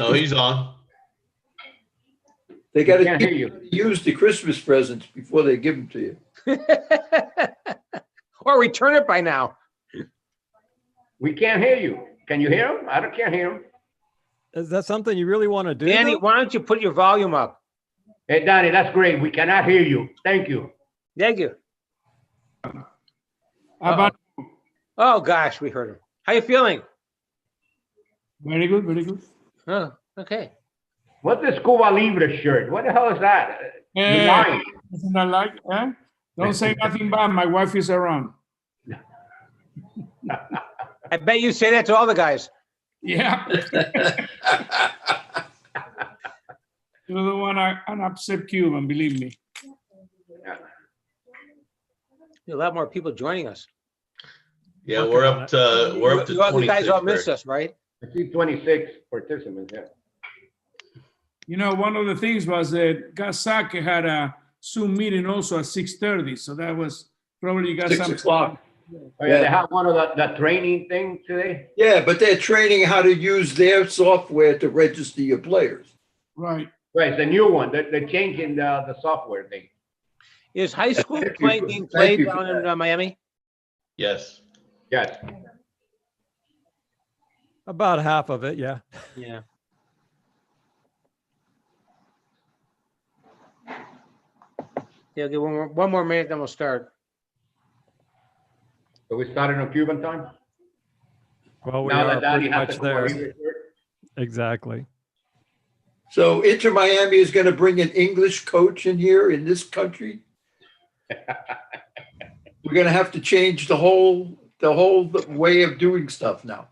No, he's on. They got We can't hear to you. use the Christmas presents before they give them to you. Or return it by now. We can't hear you. Can you hear him? Can't hear him. Is that something you really want to do? Danny, though? why don't you put your volume up? Hey, Danny, that's great. We cannot hear you. Thank you. Thank you. How about Oh gosh, we heard him. How you feeling? very good, very good. Oh, okay. What's this Cuba Libre shirt? What the hell is that? You're Eh, lying. Isn't that like, eh? Don't say nothing bad. My wife is around. I bet you say that to all the guys. Yeah. You don't want an upset Cuban, believe me. A lot more people joining us. Yeah, we're up to You other guys 26 all missed there. us, right? I see 26 participants, yeah. You know, one of the things was that Gasake had a Zoom meeting also at 6:30. So that was probably you got 6 some. o'clock. Oh, yeah, they have one of the training thing today? Yeah, but they're training how to use their software to register your players. Right. Right, the new one. They're changing the software thing. Is high school Thank you being thank played you for down in that. Miami? Yes. Yes. About half of it, yeah. Yeah. Yeah, give one more minute, then we'll start. So we started on Cuban time? Well, we Now are that Danny pretty has much to there. there. Exactly. So Inter Miami is going to bring an English coach in here in this country. We're going to have to change the whole way of doing stuff now.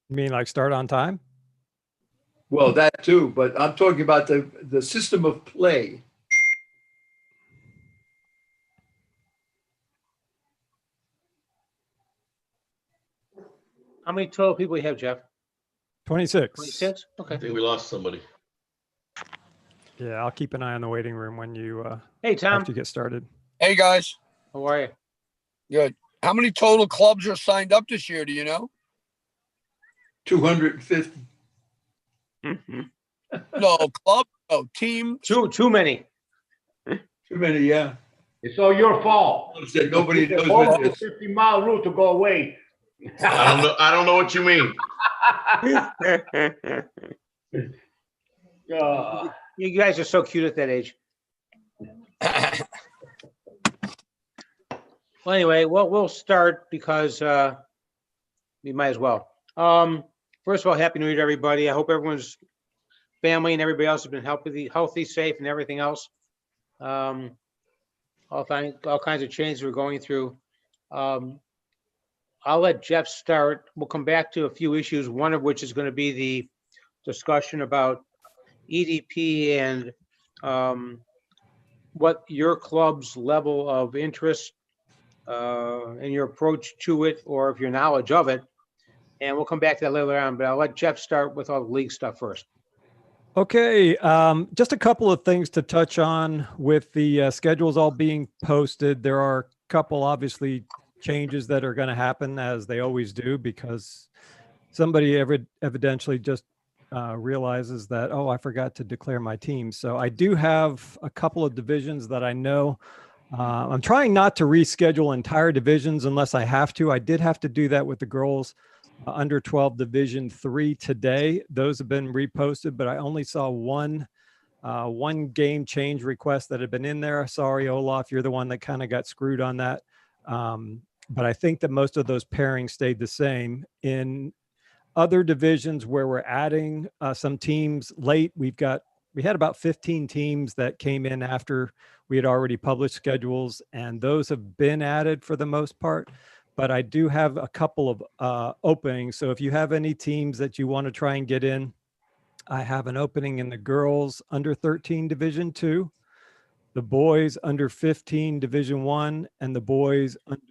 You mean like start on time? Well, that too, but I'm talking about the system of play. How many total people you have, Jeff? 26. 26? Okay. I think we lost somebody. Yeah, I'll keep an eye on the waiting room when you Hey, Tom, after you get started. Hey, guys. how are you? Good. How many total clubs are signed up this year? Do you know? 250. No, club, no, team. Too many. Too many, yeah. It's all your fault. That nobody knows All what the it is. 50-mile route to go away. I don't know what you mean. You guys are so cute at that age. Well, anyway, we'll start because we might as well. First of all, Happy New Year to everybody. I hope everyone's family and everybody else has been healthy, safe, and everything else. All kinds of changes we're going through. I'll let Jeff start. We'll come back to a few issues, one of which is going to be the discussion about EDP and what your club's level of interest and your approach to it, or if your knowledge of it. And we'll come back to that later on, but I'll let Jeff start with all the league stuff first. Okay, just a couple of things to touch on with the schedules all being posted. There are a couple, obviously, changes that are going to happen as they always do, because somebody evidently just realizes that, oh, I forgot to declare my team. So I do have a couple of divisions that I know. I'm trying not to reschedule entire divisions unless I have to. I did have to do that with the girls under 12 Division 3 today. Those have been reposted, but I only saw one game change request that had been in there. Sorry, Olaf, you're the one that kind of got screwed on that. But I think that most of those pairings stayed the same. In other divisions where we're adding some teams late, we had about 15 teams that came in after we had already published schedules, and those have been added for the most part. But I do have a couple of openings. So if you have any teams that you want to try and get in, I have an opening in the girls under 13 Division 2, the boys under 15 Division 1, and the boys under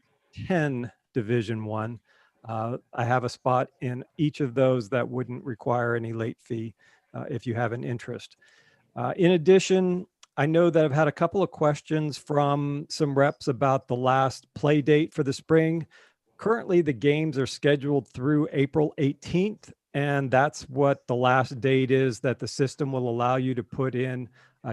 10 Division 1. I have a spot in each of those that wouldn't require any late fee if you have an interest. In addition, I know that I've had a couple of questions from some reps about the last play date for the spring. currently the games are scheduled through April 18th. And that's what the last date is that the system will allow you to put in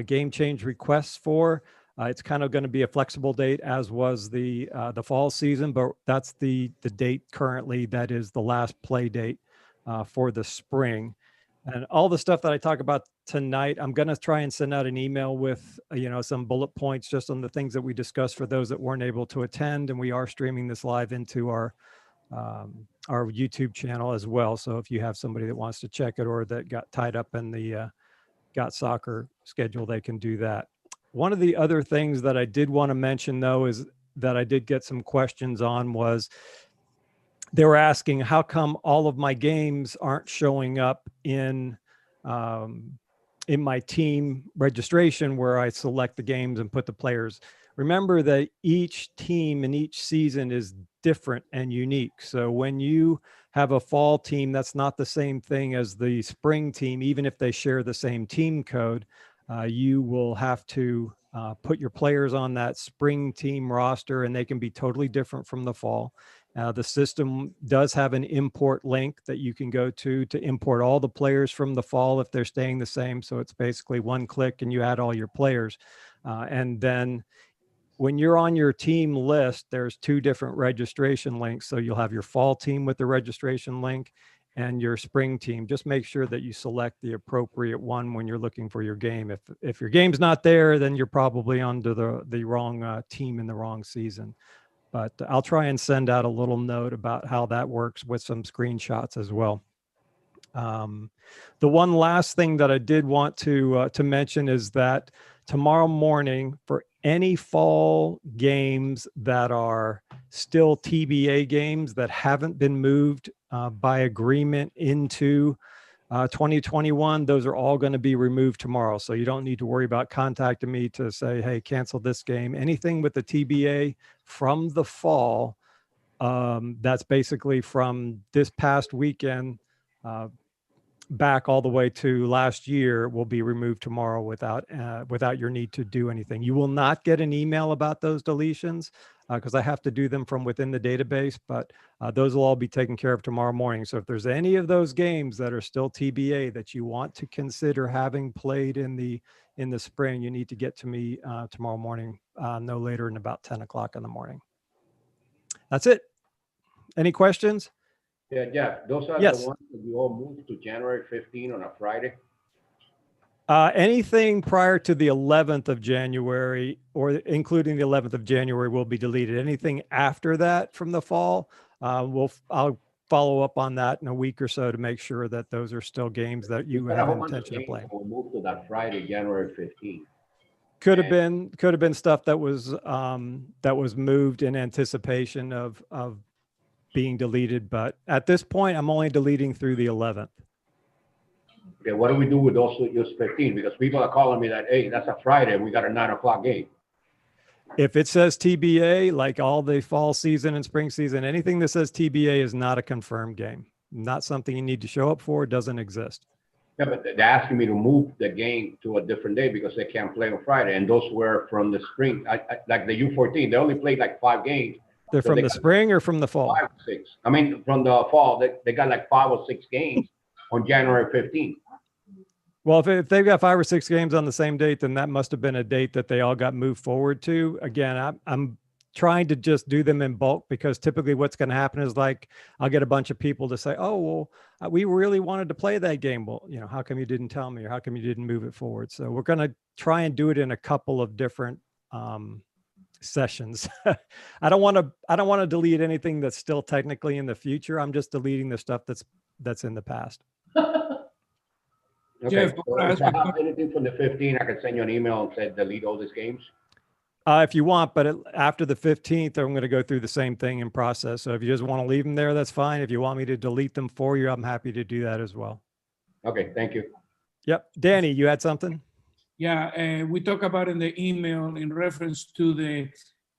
game change requests for. It's kind of going to be a flexible date, as was the fall season, but that's the date currently that is the last play date for the spring. And all the stuff that I talk about tonight, I'm going to try and send out an email with, some bullet points just on the things that we discussed for those that weren't able to attend. And we are streaming this live into our YouTube channel as well. So if you have somebody that wants to check it or that got tied up in the Got Soccer schedule, they can do that. One of the other things that I did want to mention, though, is that I did get some questions on was they were asking how come all of my games aren't showing up in my team registration where I select the games and put the players. Remember that each team in each season is different and unique. So when you have a fall team, that's not the same thing as the spring team, even if they share the same team code. You will have to put your players on that spring team roster, and they can be totally different from the fall. The system does have an import link that you can go to import all the players from the fall if they're staying the same. So it's basically one click and you add all your players. And then when you're on your team list, there's two different registration links. So you'll have your fall team with the registration link and your spring team. Just make sure that you select the appropriate one when you're looking for your game. If your game's not there, then you're probably under the wrong team in the wrong season. But I'll try and send out a little note about how that works with some screenshots as well. The one last thing that I did want to mention is that tomorrow morning, for any fall games that are still TBA games that haven't been moved by agreement into 2021, those are all going to be removed tomorrow. So you don't need to worry about contacting me to say, hey, cancel this game. Anything with the TBA from the fall, that's basically from this past weekend back all the way to last year, will be removed tomorrow without your need to do anything. You will not get an email about those deletions because I have to do them from within the database, but those will all be taken care of tomorrow morning. So if there's any of those games that are still TBA that you want to consider having played in the spring, you need to get to me tomorrow morning, no later than about 10 o'clock in the morning. That's it. Any questions? Yeah, Jeff, those are Yes. the ones that you all moved to January 15 on a Friday. Anything prior to the 11th of January or including the 11th of January will be deleted. Anything after that from the fall, I'll follow up on that in a week or so to make sure that those are still games that you have intention of playing. We'll move to that Friday, January 15. Could have been stuff that was moved in anticipation of being deleted, but at this point, I'm only deleting through the 11th. Okay, what do we do with those just 15? Because people are calling me that, hey, that's a Friday, we got a 9 o'clock game. If it says TBA, like all the fall season and spring season, anything that says TBA is not a confirmed game. Not something you need to show up for. It doesn't exist. Yeah, but they're asking me to move the game to a different day because they can't play on Friday. And those were from the spring, like the U14. They only played like 5 games. They're from the spring or from the fall? 5 or 6. I mean, from the fall, they got like 5 or 6 games on January 15th. Well, if they've got 5 or 6 games on the same date, then that must have been a date that they all got moved forward to. Again, I'm trying to just do them in bulk because typically what's going to happen is like, I'll get a bunch of people to say, oh, well, we really wanted to play that game. Well, how come you didn't tell me, or how come you didn't move it forward? So we're going to try and do it in a couple of different sessions. I don't want to delete anything that's still technically in the future. I'm just deleting the stuff that's in the past. Okay, Jeff, so if I have anything from the 15, I can send you an email and say delete all these games. If you want, but after the 15th, I'm going to go through the same thing in process. So if you just want to leave them there, that's fine. If you want me to delete them for you, I'm happy to do that as well. Okay, thank you. Yep. Danny, you had something? Yeah, we talk about in the email in reference to the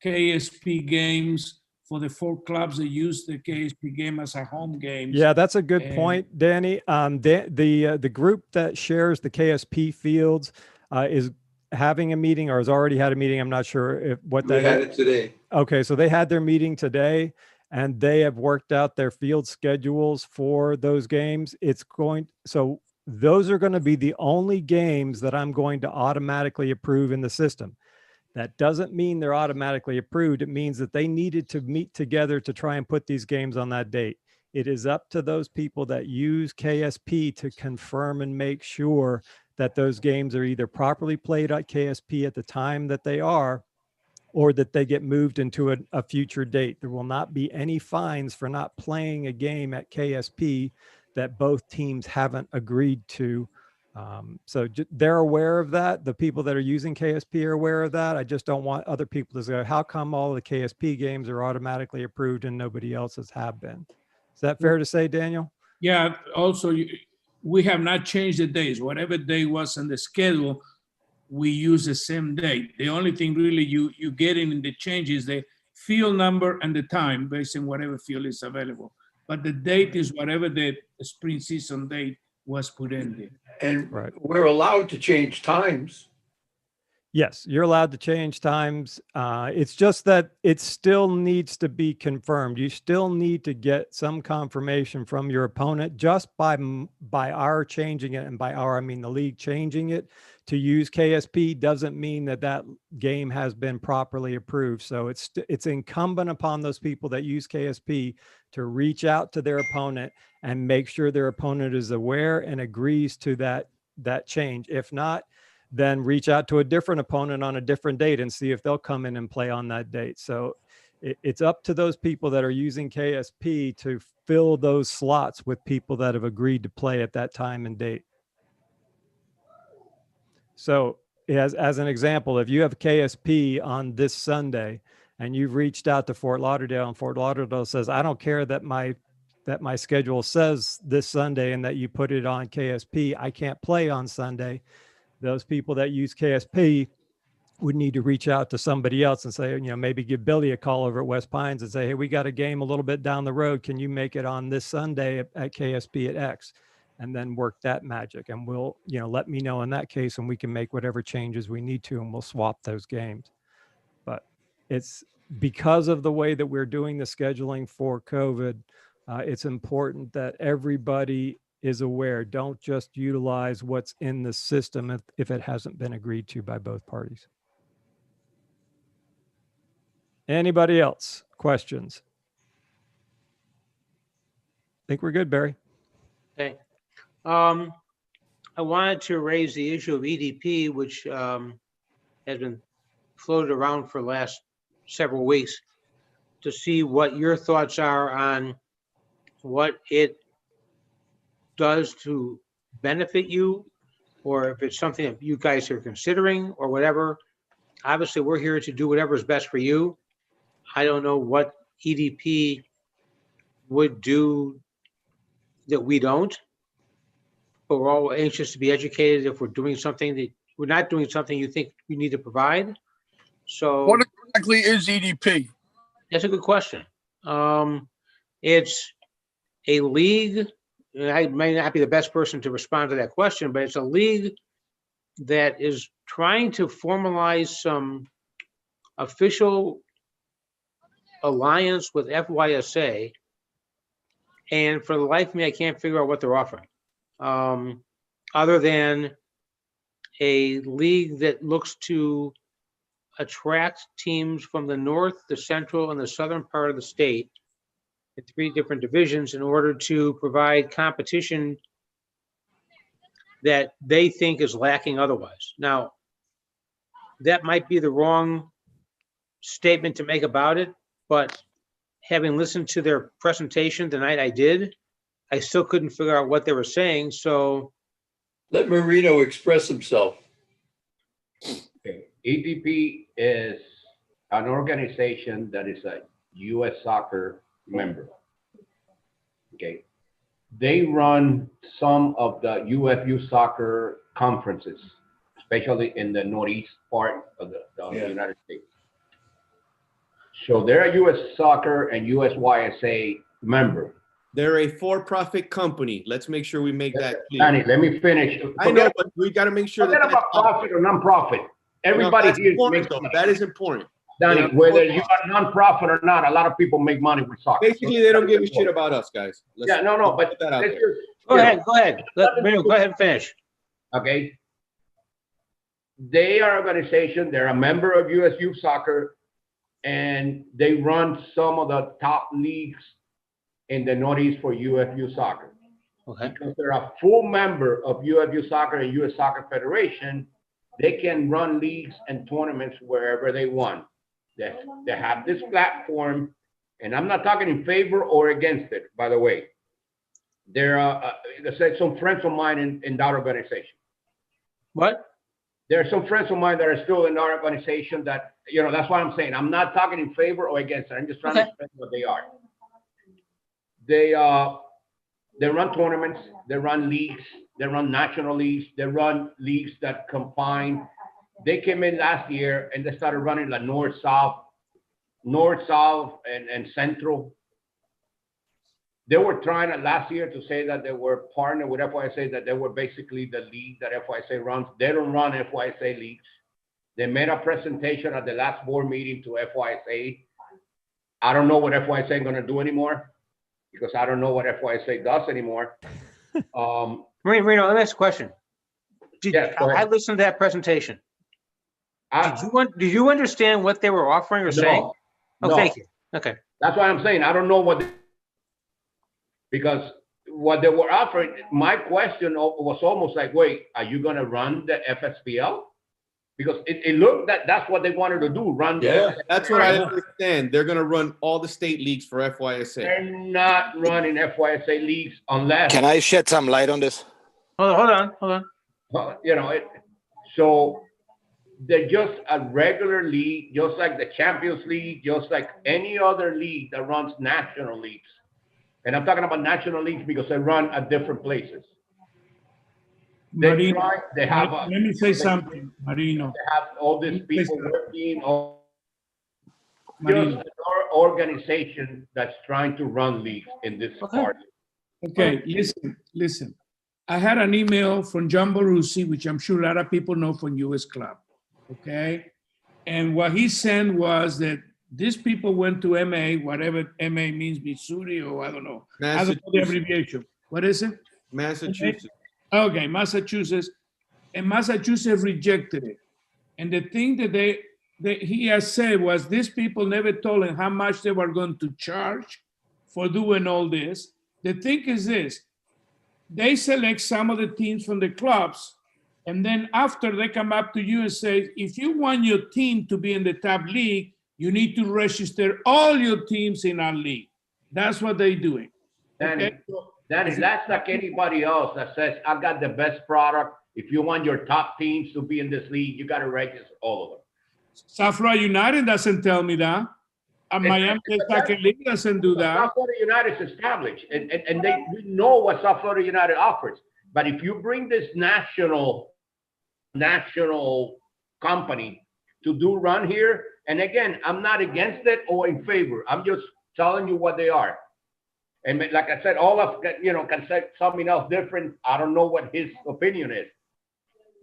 KSP games for the 4 clubs that use the KSP game as a home game. Yeah, that's a good point, Danny. The group that shares the KSP fields is having a meeting, or has already had a meeting. I'm not sure what that is. We had it today. Okay, so they had their meeting today, and they have worked out their field schedules for those games. So those are going to be the only games that I'm going to automatically approve in the system. That doesn't mean they're automatically approved. It means that they needed to meet together to try and put these games on that date. It is up to those people that use KSP to confirm and make sure that those games are either properly played at KSP at the time that they are, or that they get moved into a future date. There will not be any fines for not playing a game at KSP that both teams haven't agreed to. So they're aware of that. The people that are using KSP are aware of that. I just don't want other people to say, how come all the KSP games are automatically approved and nobody else's have been? Is that fair to say, Daniel? Yeah, also, we have not changed the days. Whatever day was on the schedule, we use the same date. The only thing really you get in the change is the field number and the time based on whatever field is available. But the date is whatever the spring season date was put in there. And Right. we're allowed to change times. Yes, you're allowed to change times. It's just that it still needs to be confirmed. You still need to get some confirmation from your opponent. Just by our changing it, and by our, I mean the league changing it to use KSP, doesn't mean that that game has been properly approved. So it's incumbent upon those people that use KSP to reach out to their opponent and make sure their opponent is aware and agrees to that change. If not, then reach out to a different opponent on a different date and see if they'll come in and play on that date. So it's up to those people that are using KSP to fill those slots with people that have agreed to play at that time and date. So as an example, if you have KSP on this Sunday and you've reached out to Fort Lauderdale and Fort Lauderdale says, I don't care that my schedule says this Sunday and that you put it on KSP, I can't play on Sunday. Those people that use KSP would need to reach out to somebody else and say, maybe give Billy a call over at West Pines and say, hey, we got a game a little bit down the road. Can you make it on this Sunday at KSP at X? And then work that magic. And we'll, let me know in that case, and we can make whatever changes we need to, and we'll swap those games. But it's because of the way that we're doing the scheduling for COVID, it's important that everybody is aware. Don't just utilize what's in the system if it hasn't been agreed to by both parties. Anybody else? Questions? I think we're good, Barry. Okay. I wanted to raise the issue of EDP, which has been floated around for the last several weeks, to see what your thoughts are on what it does to benefit you, or if it's something that you guys are considering or whatever. Obviously, we're here to do whatever is best for you. I don't know what EDP would do that we don't, but we're all anxious to be educated if we're doing something that we're not doing something you think you need to provide. So What exactly is EDP? that's a good question. It's a league. I may not be the best person to respond to that question, but it's a league that is trying to formalize some official alliance with FYSA. And for the life of me, I can't figure out what they're offering. Other than a league that looks to attract teams from the north, the central, and the southern part of the state in 3 different divisions in order to provide competition that they think is lacking otherwise. Now, that might be the wrong statement to make about it, but having listened to their presentation the night I did, I still couldn't figure out what they were saying. So Let Marino express himself. Okay. EDP is an organization that is a U.S. soccer member. Okay. They run some of the UFU soccer conferences, especially in the northeast part of the United States. So they're a U.S. soccer and USYSA member. They're a for-profit company. Let's make sure we make that clear. Danny, let me finish. I know, but we got to make sure Forget that about profit or non-profit. Everybody that's here important, makes though. money. That is important. Danny, don't- whether you are nonprofit or not, a lot of people make money with soccer. Basically, they don't give a shit about us, guys. Let's- Yeah, no, let's but put that out let's there. just, Go you know, ahead, go ahead. Marino, go ahead and finish. okay? They are an organization, they're a member of US Youth Soccer, and they run some of the top leagues in the Northeast for US Youth Soccer. Okay. Because they're a full member of US Youth Soccer and US Soccer Federation, they can run leagues and tournaments wherever they want. They have this platform, and I'm not talking in favor or against it, by the way. There are some friends of mine in that organization. What? There are some friends of mine that are still in our organization that, you know, that's what I'm saying. I'm not talking in favor or against it. I'm just trying to explain what they are. They run tournaments, they run leagues, they run national leagues, they run leagues that combine. They came in last year and they started running the north, south, and central. They were trying last year to say that they were partnered with FYSA, that they were basically the league that FYSA runs. They don't run FYSA leagues. They made a presentation at the last board meeting to FYSA. I don't know what FYSA is going to do anymore, because I don't know what FYSA does anymore. Marino, let me ask a question. Yeah, go ahead. I listened to that presentation. Did you understand what they were offering or saying? Oh, no. thank you. Okay. That's why I'm saying I don't know because what they were offering, my question was almost like, wait, are you going to run the FSPL? Because it looked that's what they wanted to do, run. Yeah. That's what I understand. They're gonna run all the state leagues for FYSA. They're not running FYSA leagues unless. Can I shed some light on this? Hold on. You know, so they're just a regular league, just like the Champions League, just like any other league that runs national leagues. And I'm talking about national leagues because they run at different places. Marino, Let me say something, Marino. They have all these people working on Marino. just our organization that's trying to run leagues in this part. Okay, listen. I had an email from John Borussi, which I'm sure a lot of people know from US Club, okay? And what he sent was that these people went to MA, whatever MA means, Missouri, or I don't know. I don't know the abbreviation. What is it? Massachusetts. Okay, Massachusetts. And Massachusetts rejected it. And the thing that he has said was these people never told him how much they were going to charge for doing all this. The thing is this, they select some of the teams from the clubs, and then after they come up to you and say, if you want your team to be in the top league, you need to register all your teams in our league. That's what they're doing. Danny, that's like anybody else that says, I got the best product. If you want your top teams to be in this league, you got to register all of them. South Florida United doesn't tell me that. Miami Soccer League doesn't do that. South Florida United is established, and we know what South Florida United offers. But if you bring this national company to do run here, and again, I'm not against it or in favor. I'm just telling you what they are. And like I said, all of can say something else different. I don't know what his opinion is.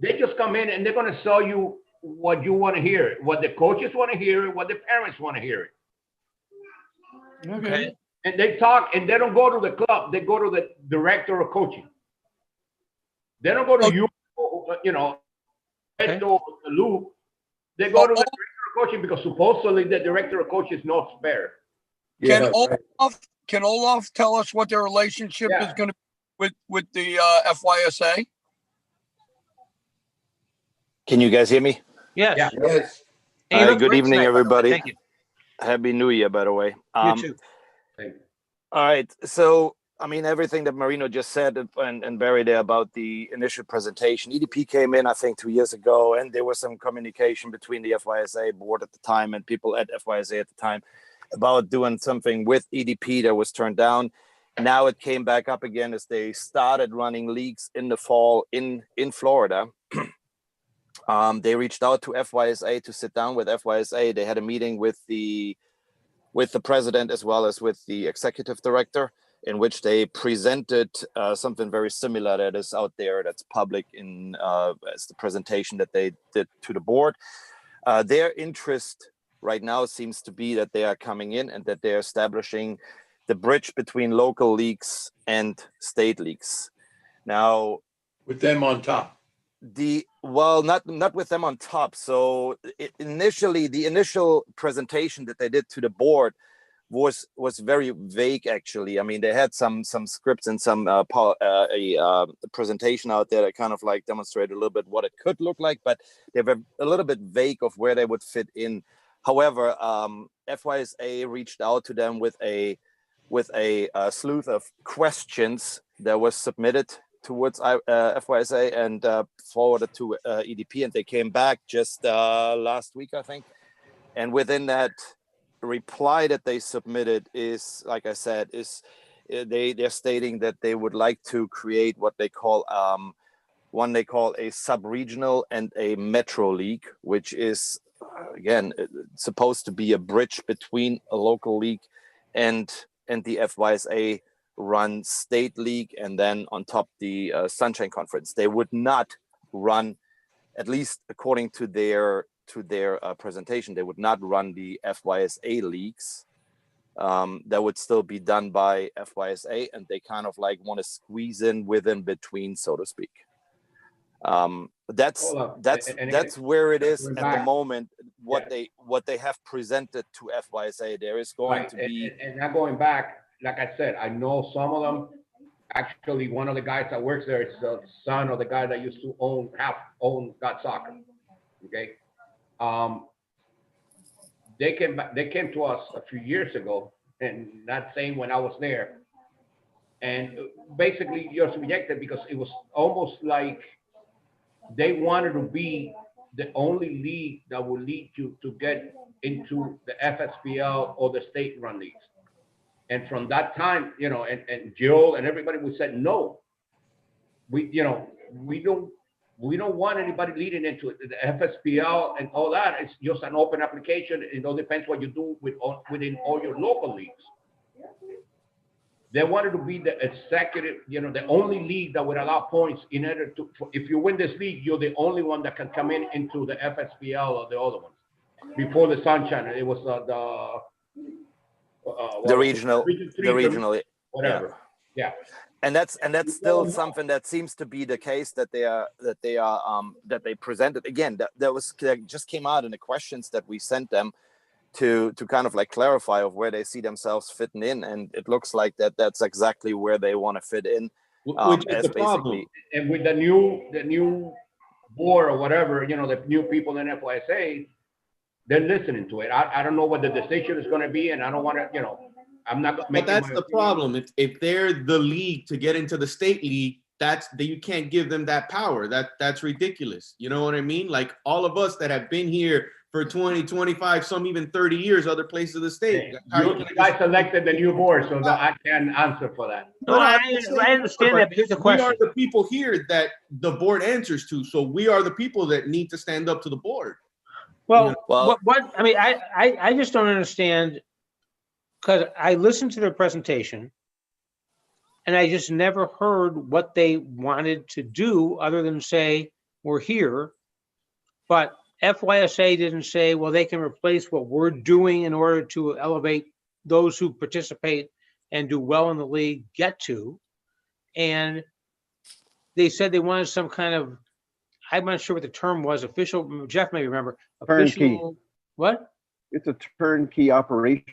They just come in and they're going to sell you what you want to hear, what the coaches want to hear, what the parents want to hear. Okay. And they talk, and they don't go to the club. They go to the director of coaching. They don't go to you, Lou. They go to the director of coaching because supposedly the director of coaching is not spare. Can Olaf tell us what their relationship is going to be with the FYSA? Can you guys hear me? Yes. Yeah. Yes. Hey, you Hi, look good great evening, tonight, by the way. everybody. Thank you. Happy New Year, by the way. You too. All right. So, I mean, everything that Marino just said and Barry there about the initial presentation, EDP came in, I think, 2 years ago, and there was some communication between the FYSA board at the time and people at FYSA at the time about doing something with EDP that was turned down. Now it came back up again as they started running leagues in the fall in Florida. They reached out to FYSA to sit down with FYSA. They had a meeting with the president as well as with the executive director, in which they presented something very similar that is out there, that's public in as the presentation that they did to the board. Their interest right now seems to be that they are coming in and that they're establishing the bridge between local leagues and state leagues. Now, with them on top. Not with them on top. So initially, the initial presentation that they did to the board was very vague. Actually, I mean, they had some scripts and some presentation out there that kind of like demonstrated a little bit what it could look like, but they were a little bit vague of where they would fit in. However, FYSA reached out to them with a slew of questions that was submitted towards FYSA and forwarded to EDP, and they came back just last week, I think. And within that reply that they submitted is, like I said, they're stating that they would like to create what they call a sub-regional and a metro league, which is again supposed to be a bridge between a local league and the FYSA run state league, and then on top the Sunshine Conference. They would not run, at least according to their presentation, they would not run the FYSA leagues. That would still be done by FYSA, and they kind of like want to squeeze in within between, so to speak. That's where it is at the moment. What they have presented to FYSA, there is going to be. And now going back, like I said, I know some of them. Actually, one of the guys that works there is the son of the guy that used to own God Soccer. Okay, they came to us a few years ago, and not saying when I was there, and basically you're subjected because it was almost like they wanted to be the only league that would lead you to get into the FSPL or the state-run leagues. And from that time, and Jill and everybody would say, no, we don't want anybody leading into it. The FSPL and all that is just an open application. It all depends what you do within all your local leagues. They wanted to be the executive, the only league that would allow points in order to, if you win this league, you're the only one that can come into the FSPL or the other ones. Before the Sunshine, it was the regional, whatever. Yeah. And that's still something that seems to be the case that they presented. Again, that just came out in the questions that we sent them to kind of like clarify of where they see themselves fitting in, and it looks like that's exactly where they want to fit in. Which is the problem. And with the new board or whatever, the new people in FYSA, they're listening to it. I don't know what the decision is going to be, and I don't want to, I'm not making. But that's the problem. If they're the league to get into the state league, you can't give them that power. That's ridiculous. You know what I mean? Like all of us that have been here for 20, 25, some even 30 years, other places of the state. You guys selected the new board, so that I can answer for that. No, I understand that, but here's the question. We are the people here that the board answers to, so we are the people that need to stand up to the board. Well, what I mean, I just don't understand, because I listened to their presentation and I just never heard what they wanted to do other than say, we're here. But FYSA didn't say, well, they can replace what we're doing in order to elevate those who participate and do well in the league get to. And they said they wanted some kind of, I'm not sure what the term was, official, Jeff may remember. Turnkey. What? It's a turnkey operation.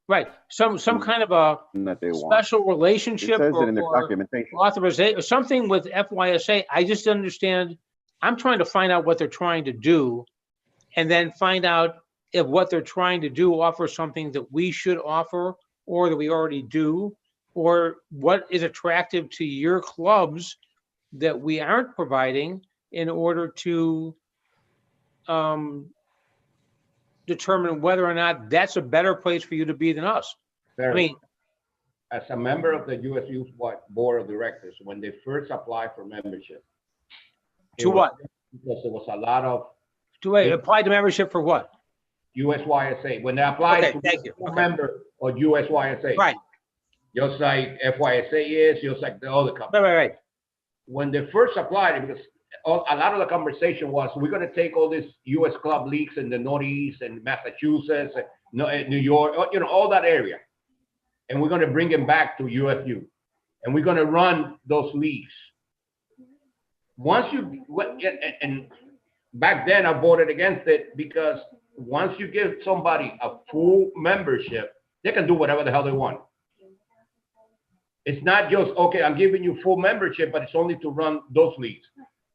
Right. Some kind of a that they special want. relationship It says it in their documentation. authorization, something with FYSA. I just understand. I'm trying to find out what they're trying to do, and then find out if what they're trying to do offers something that we should offer or that we already do, or what is attractive to your clubs that we aren't providing in order to determine whether or not that's a better place for you to be than us. I mean, as a member of the US Youth Board of Directors, when they first applied for membership. To what? Because there was a lot of. To apply to membership for what? USYSA. When they applied to be a member of USYSA. Right. Just like FYSA is, just like the other companies. Right. When they first applied, because a lot of the conversation was, we're going to take all these U.S. club leagues in the Northeast and Massachusetts, New York, all that area, and we're going to bring them back to UFU, and we're going to run those leagues. Once you, and back then I voted against it, because once you give somebody a full membership, they can do whatever the hell they want. It's not just, okay, I'm giving you full membership, but it's only to run those leagues.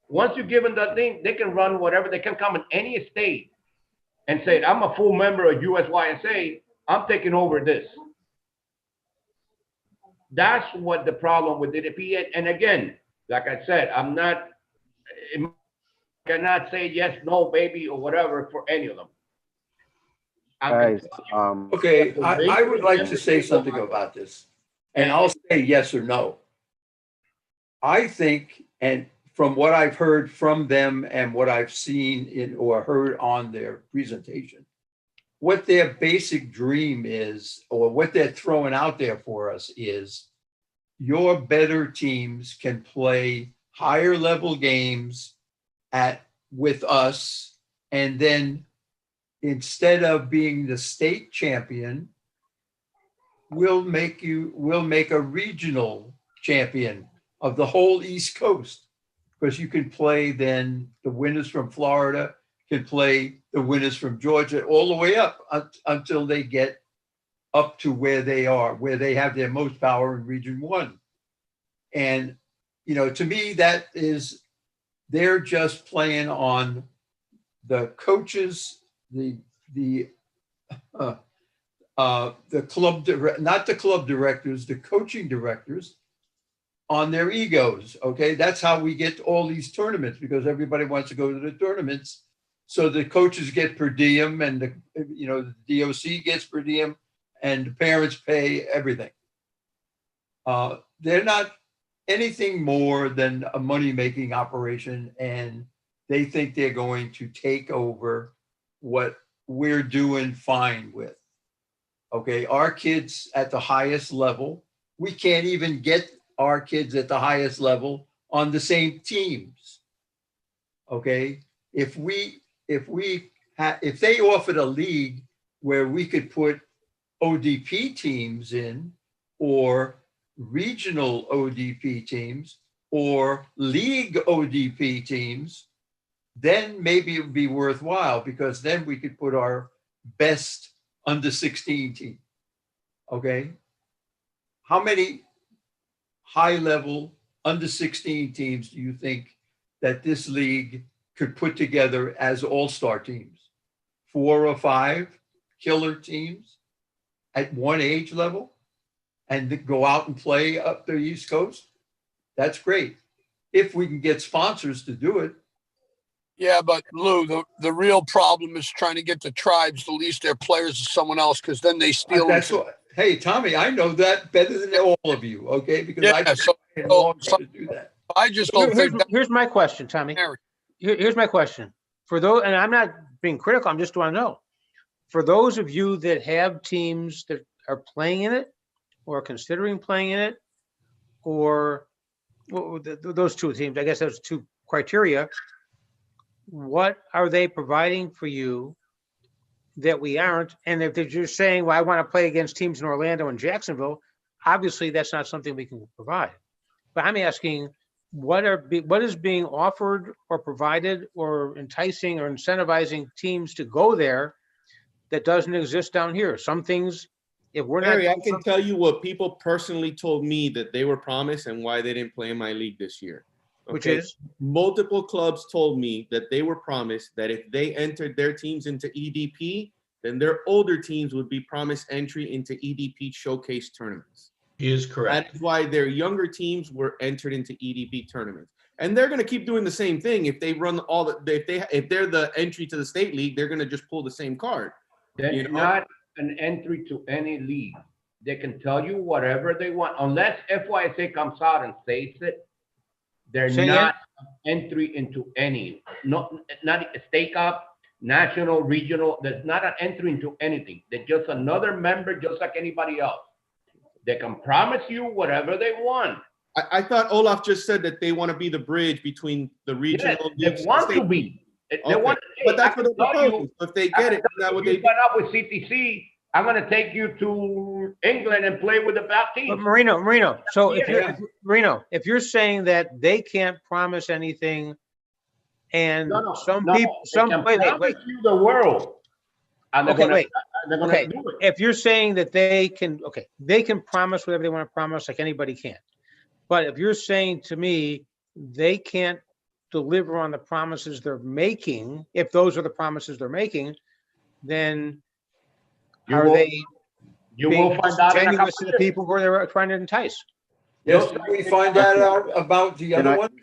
Once you give them that thing, they can run whatever. They can come in any state and say, I'm a full member of USYSA, I'm taking over this. That's what the problem with DDP. And again, like I said, I cannot say yes, no, baby, or whatever for any of them. Guys, Okay, I would like to say something about this, and I'll say yes or no. I think, and from what I've heard from them and what I've seen in or heard on their presentation, what their basic dream is, or what they're throwing out there for us is, your better teams can play higher level games with us, and then instead of being the state champion, we'll make a regional champion of the whole East Coast, because you can play then the winners from Florida can play the winners from Georgia all the way up until they get up to where they are, where they have their most power in Region 1. And, to me, that is, they're just playing on the coaches, the club, not the club directors, the coaching directors, on their egos. Okay, that's how we get all these tournaments, because everybody wants to go to the tournaments. So the coaches get per diem, and the DOC gets per diem, and the parents pay everything. They're not anything more than a money-making operation, and they think they're going to take over what we're doing fine with. Okay, our kids at the highest level, we can't even get our kids at the highest level on the same teams. Okay, if they offered a league where we could put ODP teams in, or regional ODP teams, or league ODP teams, then maybe it would be worthwhile, because then we could put our best under 16 team. Okay, how many high level under 16 teams do you think that this league could put together as all-star teams? 4 or 5 killer teams at one age level, and go out and play up the East Coast? That's great, if we can get sponsors to do it. Yeah, but Lou, the real problem is trying to get the tribes to lease their players to someone else, because then they steal. That's what. Hey, Tommy, I know that better than all of you. Okay, because I to do that. I just don't think. Here's my question, Tommy. Here's my question. For those, and I'm not being critical, I'm just want to know. For those of you that have teams that are playing in it, or considering playing in it, or those two teams, I guess those two criteria, what are they providing for you that we aren't? And if they're just saying, well, I want to play against teams in Orlando and Jacksonville, obviously that's not something we can provide. But I'm asking, what is being offered or provided or enticing or incentivizing teams to go there that doesn't exist down here? Some things, if we're Barry, not, I can tell you what people personally told me that they were promised and why they didn't play in my league this year. Okay? Which is? Multiple clubs told me that they were promised that if they entered their teams into EDP, then their older teams would be promised entry into EDP showcase tournaments. He is correct. That is why their younger teams were entered into EDP tournaments. And they're going to keep doing the same thing. If they run if they're the entry to the state league, they're going to just pull the same card. They're not an entry to any league. They can tell you whatever they want, unless FYSA comes out and says it. They're not entry into any, not a state cup, national, regional. There's not an entry into anything. They're just another member, just like anybody else. They can promise you whatever they want. I thought Olaf just said that they want to be the bridge between the regional Yes, leagues. they want state- to be. They Okay. want. But that's I what can they're tell you- proposing. So if they I get can it, tell is that you, what if they you sign up with CTC, I'm going to take you to England and play with the best But team. Marino, so if Yeah. you're saying that they can't promise anything and No, some no, people, they can promise you the world, and they're Okay, gonna, wait. they're gonna Okay, do it. if you're saying that they can promise whatever they want to promise, like anybody can. But if you're saying to me, they can't deliver on the promises they're making, if those are the promises they're making, then You are will- they You being will find out in a couple disingenuous to the years. people who they're trying to entice? Yes, did we find that out about the Can other I- ones?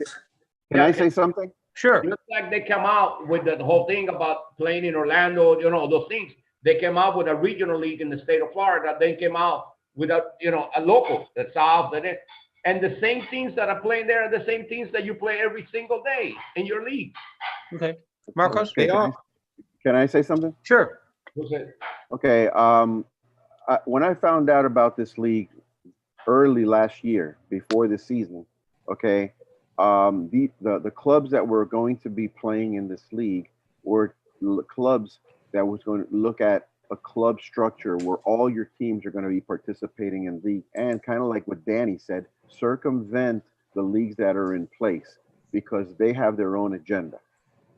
Can I say something? Sure. Just like they come out with the whole thing about playing in Orlando, those things. They came out with a regional league in the state of Florida. They came out with a local, the South, and the same teams that are playing there are the same teams that you play every single day in your league. Okay. Marcos? Okay, can I say something? Sure. Who's it? Okay, when I found out about this league early last year, before the season, okay, the clubs that were going to be playing in this league were clubs that was going to look at a club structure where all your teams are going to be participating in league, and kind of like what Danny said, circumvent the leagues that are in place because they have their own agenda,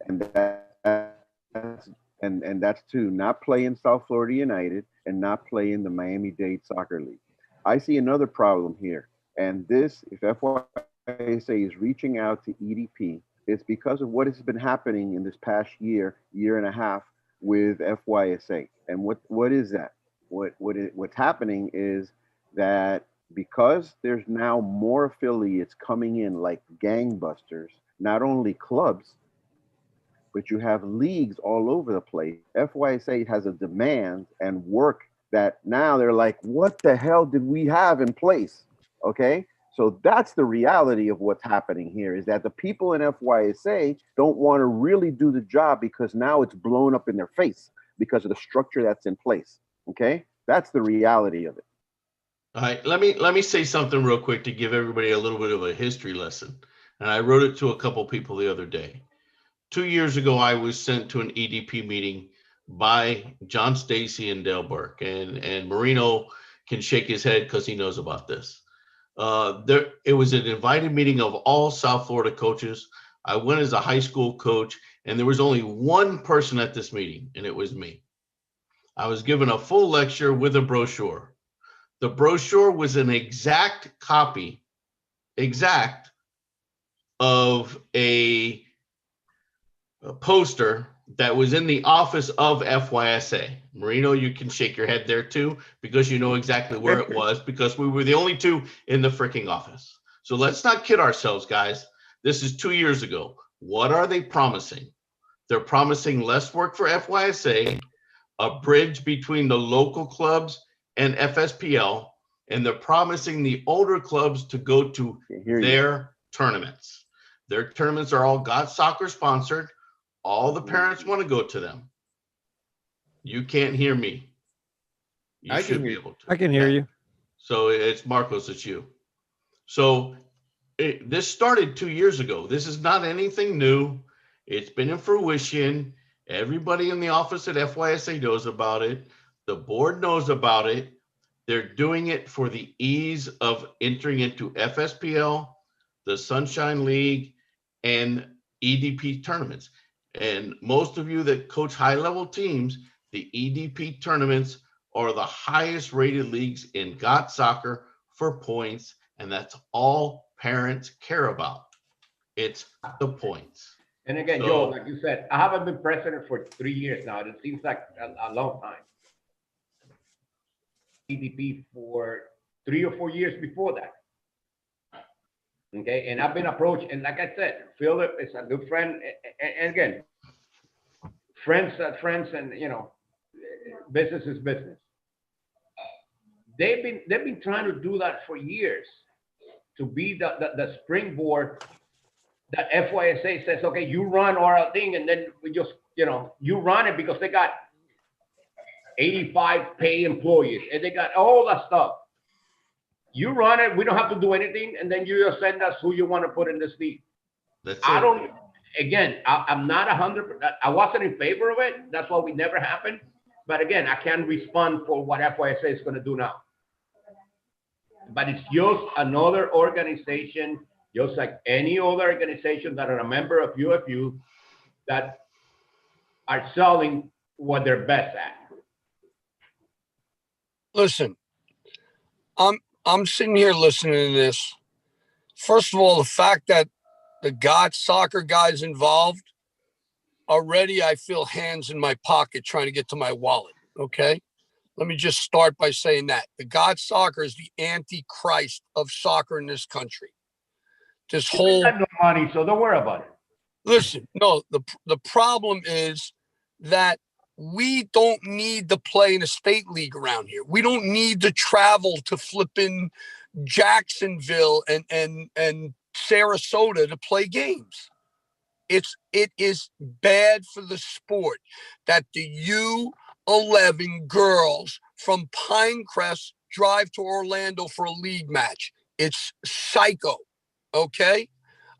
and that's to not play in South Florida United and not play in the Miami-Dade Soccer League. I see another problem here, and this, if FYSA is reaching out to EDP, it's because of what has been happening in this past year and a half with FYSA. And what is that? What's happening is that because there's now more affiliates coming in like gangbusters, not only clubs, but you have leagues all over the place. FYSA has a demand and work that now they're like, what the hell did we have in place? Okay. So that's the reality of what's happening here, is that the people in FYSA don't want to really do the job because now it's blown up in their face because of the structure that's in place. Okay. That's the reality of it. All right, let me say something real quick to give everybody a little bit of a history lesson. And I wrote it to a couple people the other day. 2 years ago, I was sent to an EDP meeting by John Stacy and Dale Burke, and Marino can shake his head because he knows about this. It was an invited meeting of all South Florida coaches. I went as a high school coach, and there was only one person at this meeting, and it was me. I was given a full lecture with a brochure. The brochure was an exact copy, of a poster that was in the office of FYSA. Marino, you can shake your head there too, because you know exactly where it was, because we were the only two in the freaking office. So let's not kid ourselves, guys. This is 2 years ago. What are they promising? They're promising less work for FYSA, a bridge between the local clubs and FSPL, and they're promising the older clubs to go to their tournaments. Their tournaments are all Got Soccer sponsored. All the parents want to go to them. You can't hear me. You should be able to. I can hear you. So it's Marcos, it's you. So this started 2 years ago. This is not anything new. It's been in fruition. Everybody in the office at FYSA knows about it. The board knows about it. They're doing it for the ease of entering into FSPL, the Sunshine League, and EDP tournaments. And most of you that coach high-level teams, the EDP tournaments are the highest rated leagues in Got Soccer for points, and that's all parents care about. It's the points. And again, So- Joe, like you said, I haven't been president for 3 years now. It seems like a long time. EDP for 3 or 4 years before that. Okay, and I've been approached, and like I said, Philip is a good friend, and again, friends are friends, and business is business. They've been trying to do that for years, to be the springboard that FYSA says, okay, you run our thing, and then we just, you run it, because they got 85 paid employees, and they got all that stuff. You run it. We don't have to do anything, and then you just send us who you want to put in this league. That's I it. don't. Again, I'm not 100%. I wasn't in favor of it. That's why we never happened. But again, I can't respond for what FYSA is going to do now. But it's just another organization, just like any other organization that are a member of UFU, that are selling what they're best at. Listen, I'm sitting here listening to this. First of all, the fact that the God soccer guys involved, already I feel hands in my pocket trying to get to my wallet. Okay. Let me just start by saying that the God soccer is the antichrist of soccer in this country. This whole no money, so don't worry about it. Listen, no, the problem is that we don't need to play in a state league around here. We don't need to travel to flipping Jacksonville and Sarasota to play games. It is bad for the sport that the U11 girls from Pinecrest drive to Orlando for a league match. It's psycho, okay?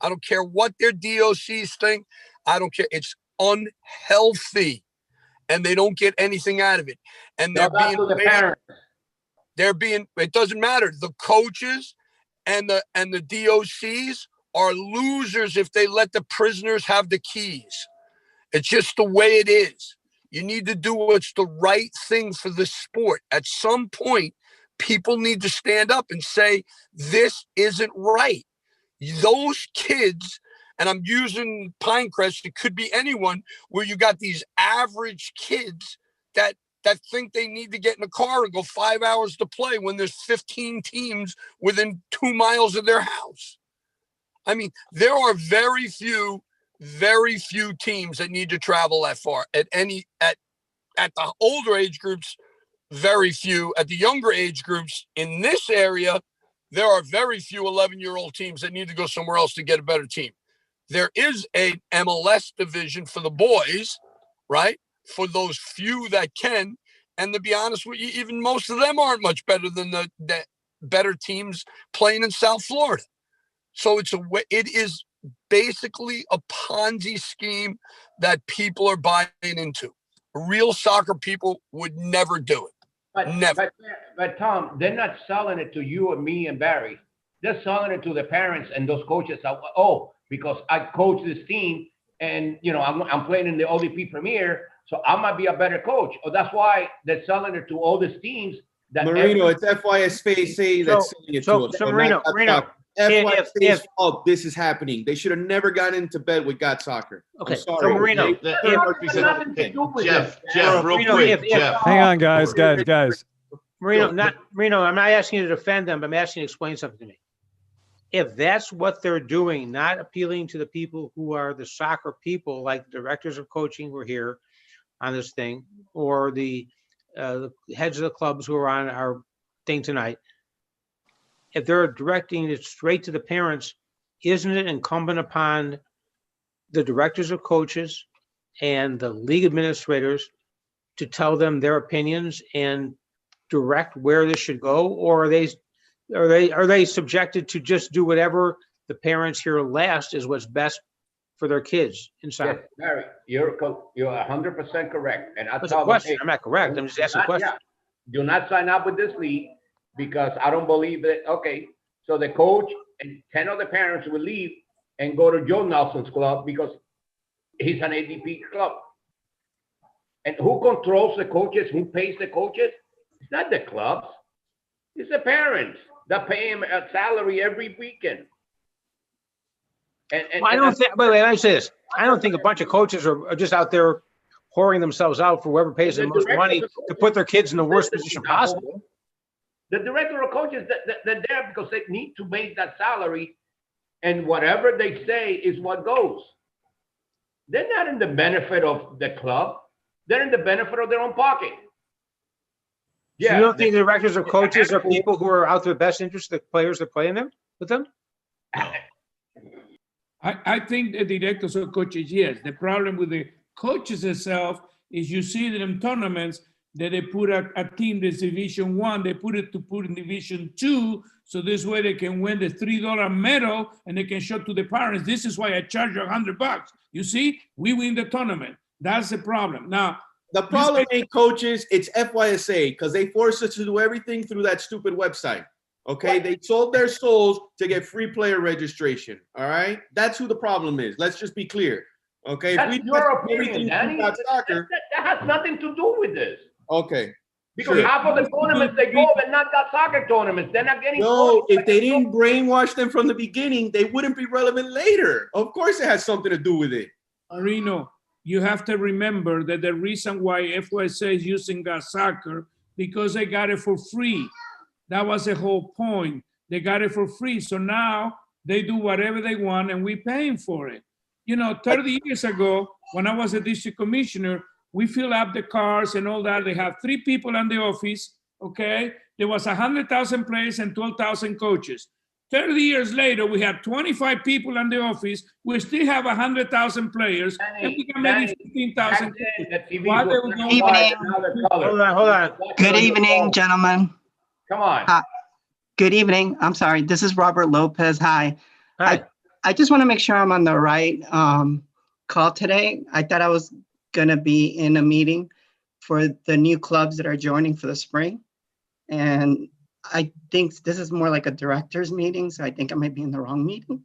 I don't care what their DOCs think. I don't care. It's unhealthy, and they don't get anything out of it. And they're being the parents. It doesn't matter. The coaches and the DOCs are losers if they let the prisoners have the keys. It's just the way it is. You need to do what's the right thing for the sport. At some point, people need to stand up and say, this isn't right. Those kids, and I'm using Pinecrest, it could be anyone, where you got these average kids that think they need to get in a car and go 5 hours to play when there's 15 teams within 2 miles of their house. I mean, there are very few teams that need to travel that far at the older age groups, very few. At the younger age groups in this area, there are very few 11-year-old teams that need to go somewhere else to get a better team. There is a MLS division for the boys, right? For those few that can. And to be honest with you, even most of them aren't much better than the better teams playing in South Florida. So it is basically a Ponzi scheme that people are buying into. Real soccer people would never do it. Never. But Tom, they're not selling it to you and me and Barry. They're selling it to the parents and those coaches. Because I coach this team, and I'm playing in the ODP Premier, so I might be a better coach. That's why they're selling it to all these teams. Marino, it's FYSA that's selling it to us. So Marino, FYSA's fault this is happening. They should have never gotten into bed with God Soccer. Okay, so Marino, Jeff, real quick, Jeff. Hang on, guys. Marino, I'm not asking you to defend them, but I'm asking you to explain something to me. If that's what they're doing, not appealing to the people who are the soccer people, like the directors of coaching who are here on this thing, or the heads of the clubs who are on our thing tonight, if they're directing it straight to the parents, isn't it incumbent upon the directors of coaches and the league administrators to tell them their opinions and direct where this should go? Or are they subjected to just do whatever the parents hear last is what's best for their kids in soccer? Yes, Barry, you're 100% correct. And That's a question. I'm not correct. I'm just asking a question. Do not sign up with this league, because I don't believe that. Okay, so the coach and 10 of the parents will leave and go to Joe Nelson's club because he's an ADP club. And who controls the coaches? Who pays the coaches? It's not the clubs. It's the parents that pay him a salary every weekend. I don't think. Wait, let me say this. I don't think a bunch of coaches are just out there whoring themselves out for whoever pays them the most money to put their kids in the worst position possible. The director of coaches, they're there because they need to make that salary, and whatever they say is what goes. They're not in the benefit of the club. They're in the benefit of their own pocket. Yeah. So you don't think the directors of coaches are people who are out to the best interest of the players that play in them with them? I think the directors of coaches, yes. The problem with the coaches itself is you see them in tournaments, that they put a team that's Division 1, they put in Division 2, so this way they can win the $3 medal and they can show to the parents, this is why I charge you $100. You see, we win the tournament. That's the problem. Now, the problem ain't coaches, it's FYSA, because they force us to do everything through that stupid website. Okay, they sold their souls to get free player registration. All right, that's who the problem is. Let's just be clear. Okay, That's if we your do opinion, everything Danny. through soccer, That has nothing to do with this. okay. Because Sure. half of the tournaments they go, they're not got soccer tournaments. They're not getting. No, if they didn't brainwash them from the beginning, they wouldn't be relevant later. Of course, it has something to do with it. Marino, you have to remember that the reason why FYSA is using soccer because they got it for free. That was the whole point. They got it for free. So now they do whatever they want and we're paying for it. You know, 30 years ago, when I was a district commissioner, we fill up the cars and all that. They have 3 people in the office, okay? There was 100,000 players and 12,000 coaches. 30 years later, we have 25 people in the office. We still have 100,000 players. And we can maybe 15,000. Hold on. Good evening, gentlemen. Come on. Good evening. I'm sorry. This is Robert Lopez. Hi. Hi. I just want to make sure I'm on the right call today. I thought I was going to be in a meeting for the new clubs that are joining for the spring. And I think this is more like a director's meeting, so I think I might be in the wrong meeting.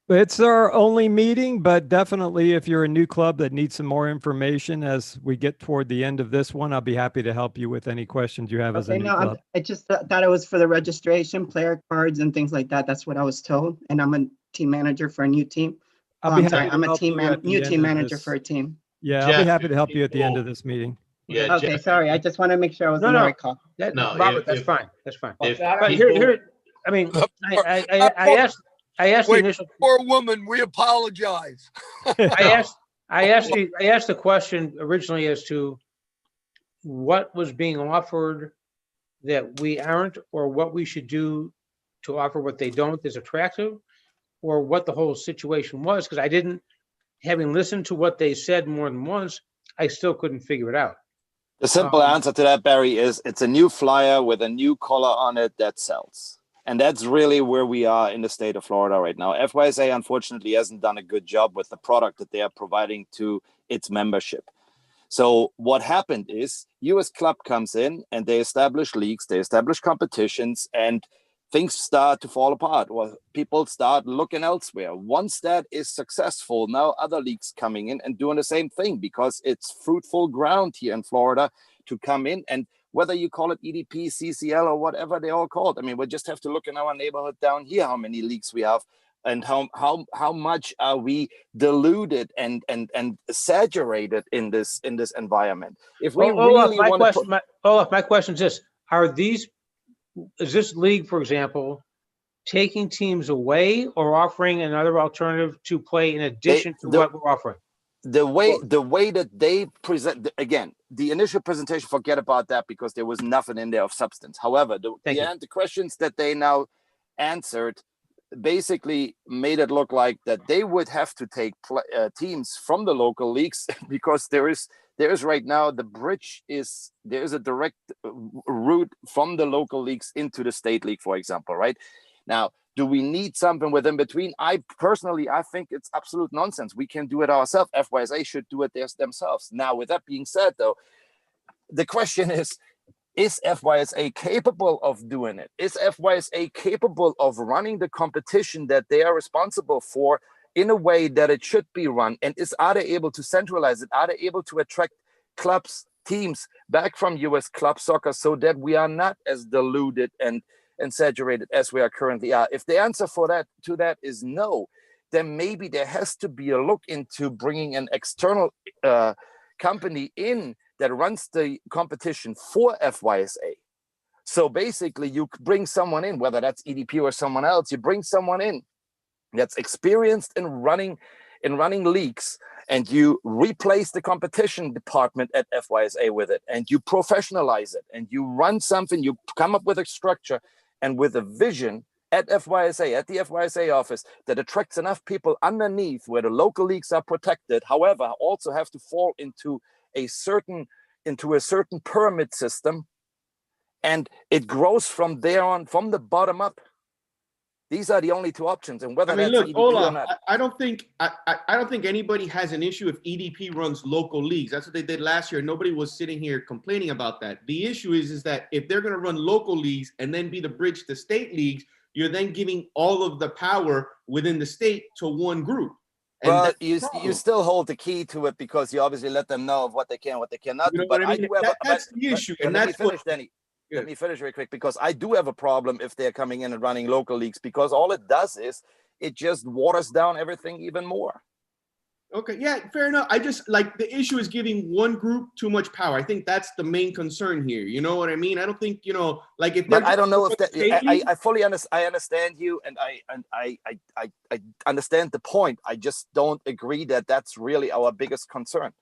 It's our only meeting, but definitely if you're a new club that needs some more information as we get toward the end of this one, I'll be happy to help you with any questions you have as a new club. I just thought it was for the registration, player cards and things like that. That's what I was told. And I'm a team manager for a new team. I'm a new team manager for a team. Yeah, I'll be happy to help you at the end of this meeting. Yeah. Okay, sorry. I just want to make sure I was on the right call. Robert, that's fine. That's fine. If But people- here, I mean, I asked the Wait, initial. poor woman, we apologize. I asked the question originally as to what was being offered that we aren't, or what we should do to offer what they don't is attractive, or what the whole situation was, because I didn't, having listened to what they said more than once, I still couldn't figure it out. The simple answer to that, Barry, is it's a new flyer with a new color on it that sells. And that's really where we are in the state of Florida right now. FYSA, unfortunately, hasn't done a good job with the product that they are providing to its membership. So what happened is US Club comes in and they establish leagues, they establish competitions, and things start to fall apart. Well, people start looking elsewhere. Once that is successful, now other leagues coming in and doing the same thing because it's fruitful ground here in Florida to come in. And whether you call it EDP, CCL, or whatever they all call it, I mean, we just have to look in our neighborhood down here, how many leagues we have and how much are we diluted and saturated in this environment. If we really want to my question is this: is this league, for example, taking teams away or offering another alternative to play in addition to what we're offering? The way that they present, again, the initial presentation, forget about that because there was nothing in there of substance. However, the questions that they now answered basically made it look like that they would have to take teams from the local leagues because there is right now there is a direct route from the local leagues into the state league, for example, right? Now, do we need something within between? I think it's absolute nonsense. We can do it ourselves. FYSA should do it themselves. Now, with that being said, though, the question is FYSA capable of doing it? Is FYSA capable of running the competition that they are responsible for in a way that it should be run? And are they able to centralize it? Are they able to attract clubs, teams back from US club soccer so that we are not as diluted and saturated as we are currently are? If the answer to that is no, then maybe there has to be a look into bringing an external company in that runs the competition for FYSA. So basically you bring someone in, whether that's EDP or someone else, you bring someone in that's experienced in running leagues, and you replace the competition department at FYSA with it, and you professionalize it, and you run something, you come up with a structure and with a vision at FYSA, at the FYSA office, that attracts enough people underneath where the local leagues are protected, however, also have to fall into a certain into a certain pyramid system, and it grows from there on, from the bottom up. These are the only two options, and whether I mean, that's look, EDP or Olaf, not. I don't think anybody has an issue if EDP runs local leagues. That's what they did last year. Nobody was sitting here complaining about that. The issue is that if they're going to run local leagues and then be the bridge to state leagues, you're then giving all of the power within the state to one group. And But that's you still hold the key to it because you obviously let them know of what they can, what they cannot You know do. But what I mean? do have That's the issue, and let me that's finish, what. Danny. Yeah. Let me finish very quick, because I do have a problem if they're coming in and running local leagues, because all it does is it just waters down everything even more. Okay, yeah, fair enough. I just like the issue is giving one group too much power. I think that's the main concern here. You know what I mean? I don't think, like if. But I don't know if that. Stately, I fully understand. I understand you, and I understand the point. I just don't agree that that's really our biggest concern.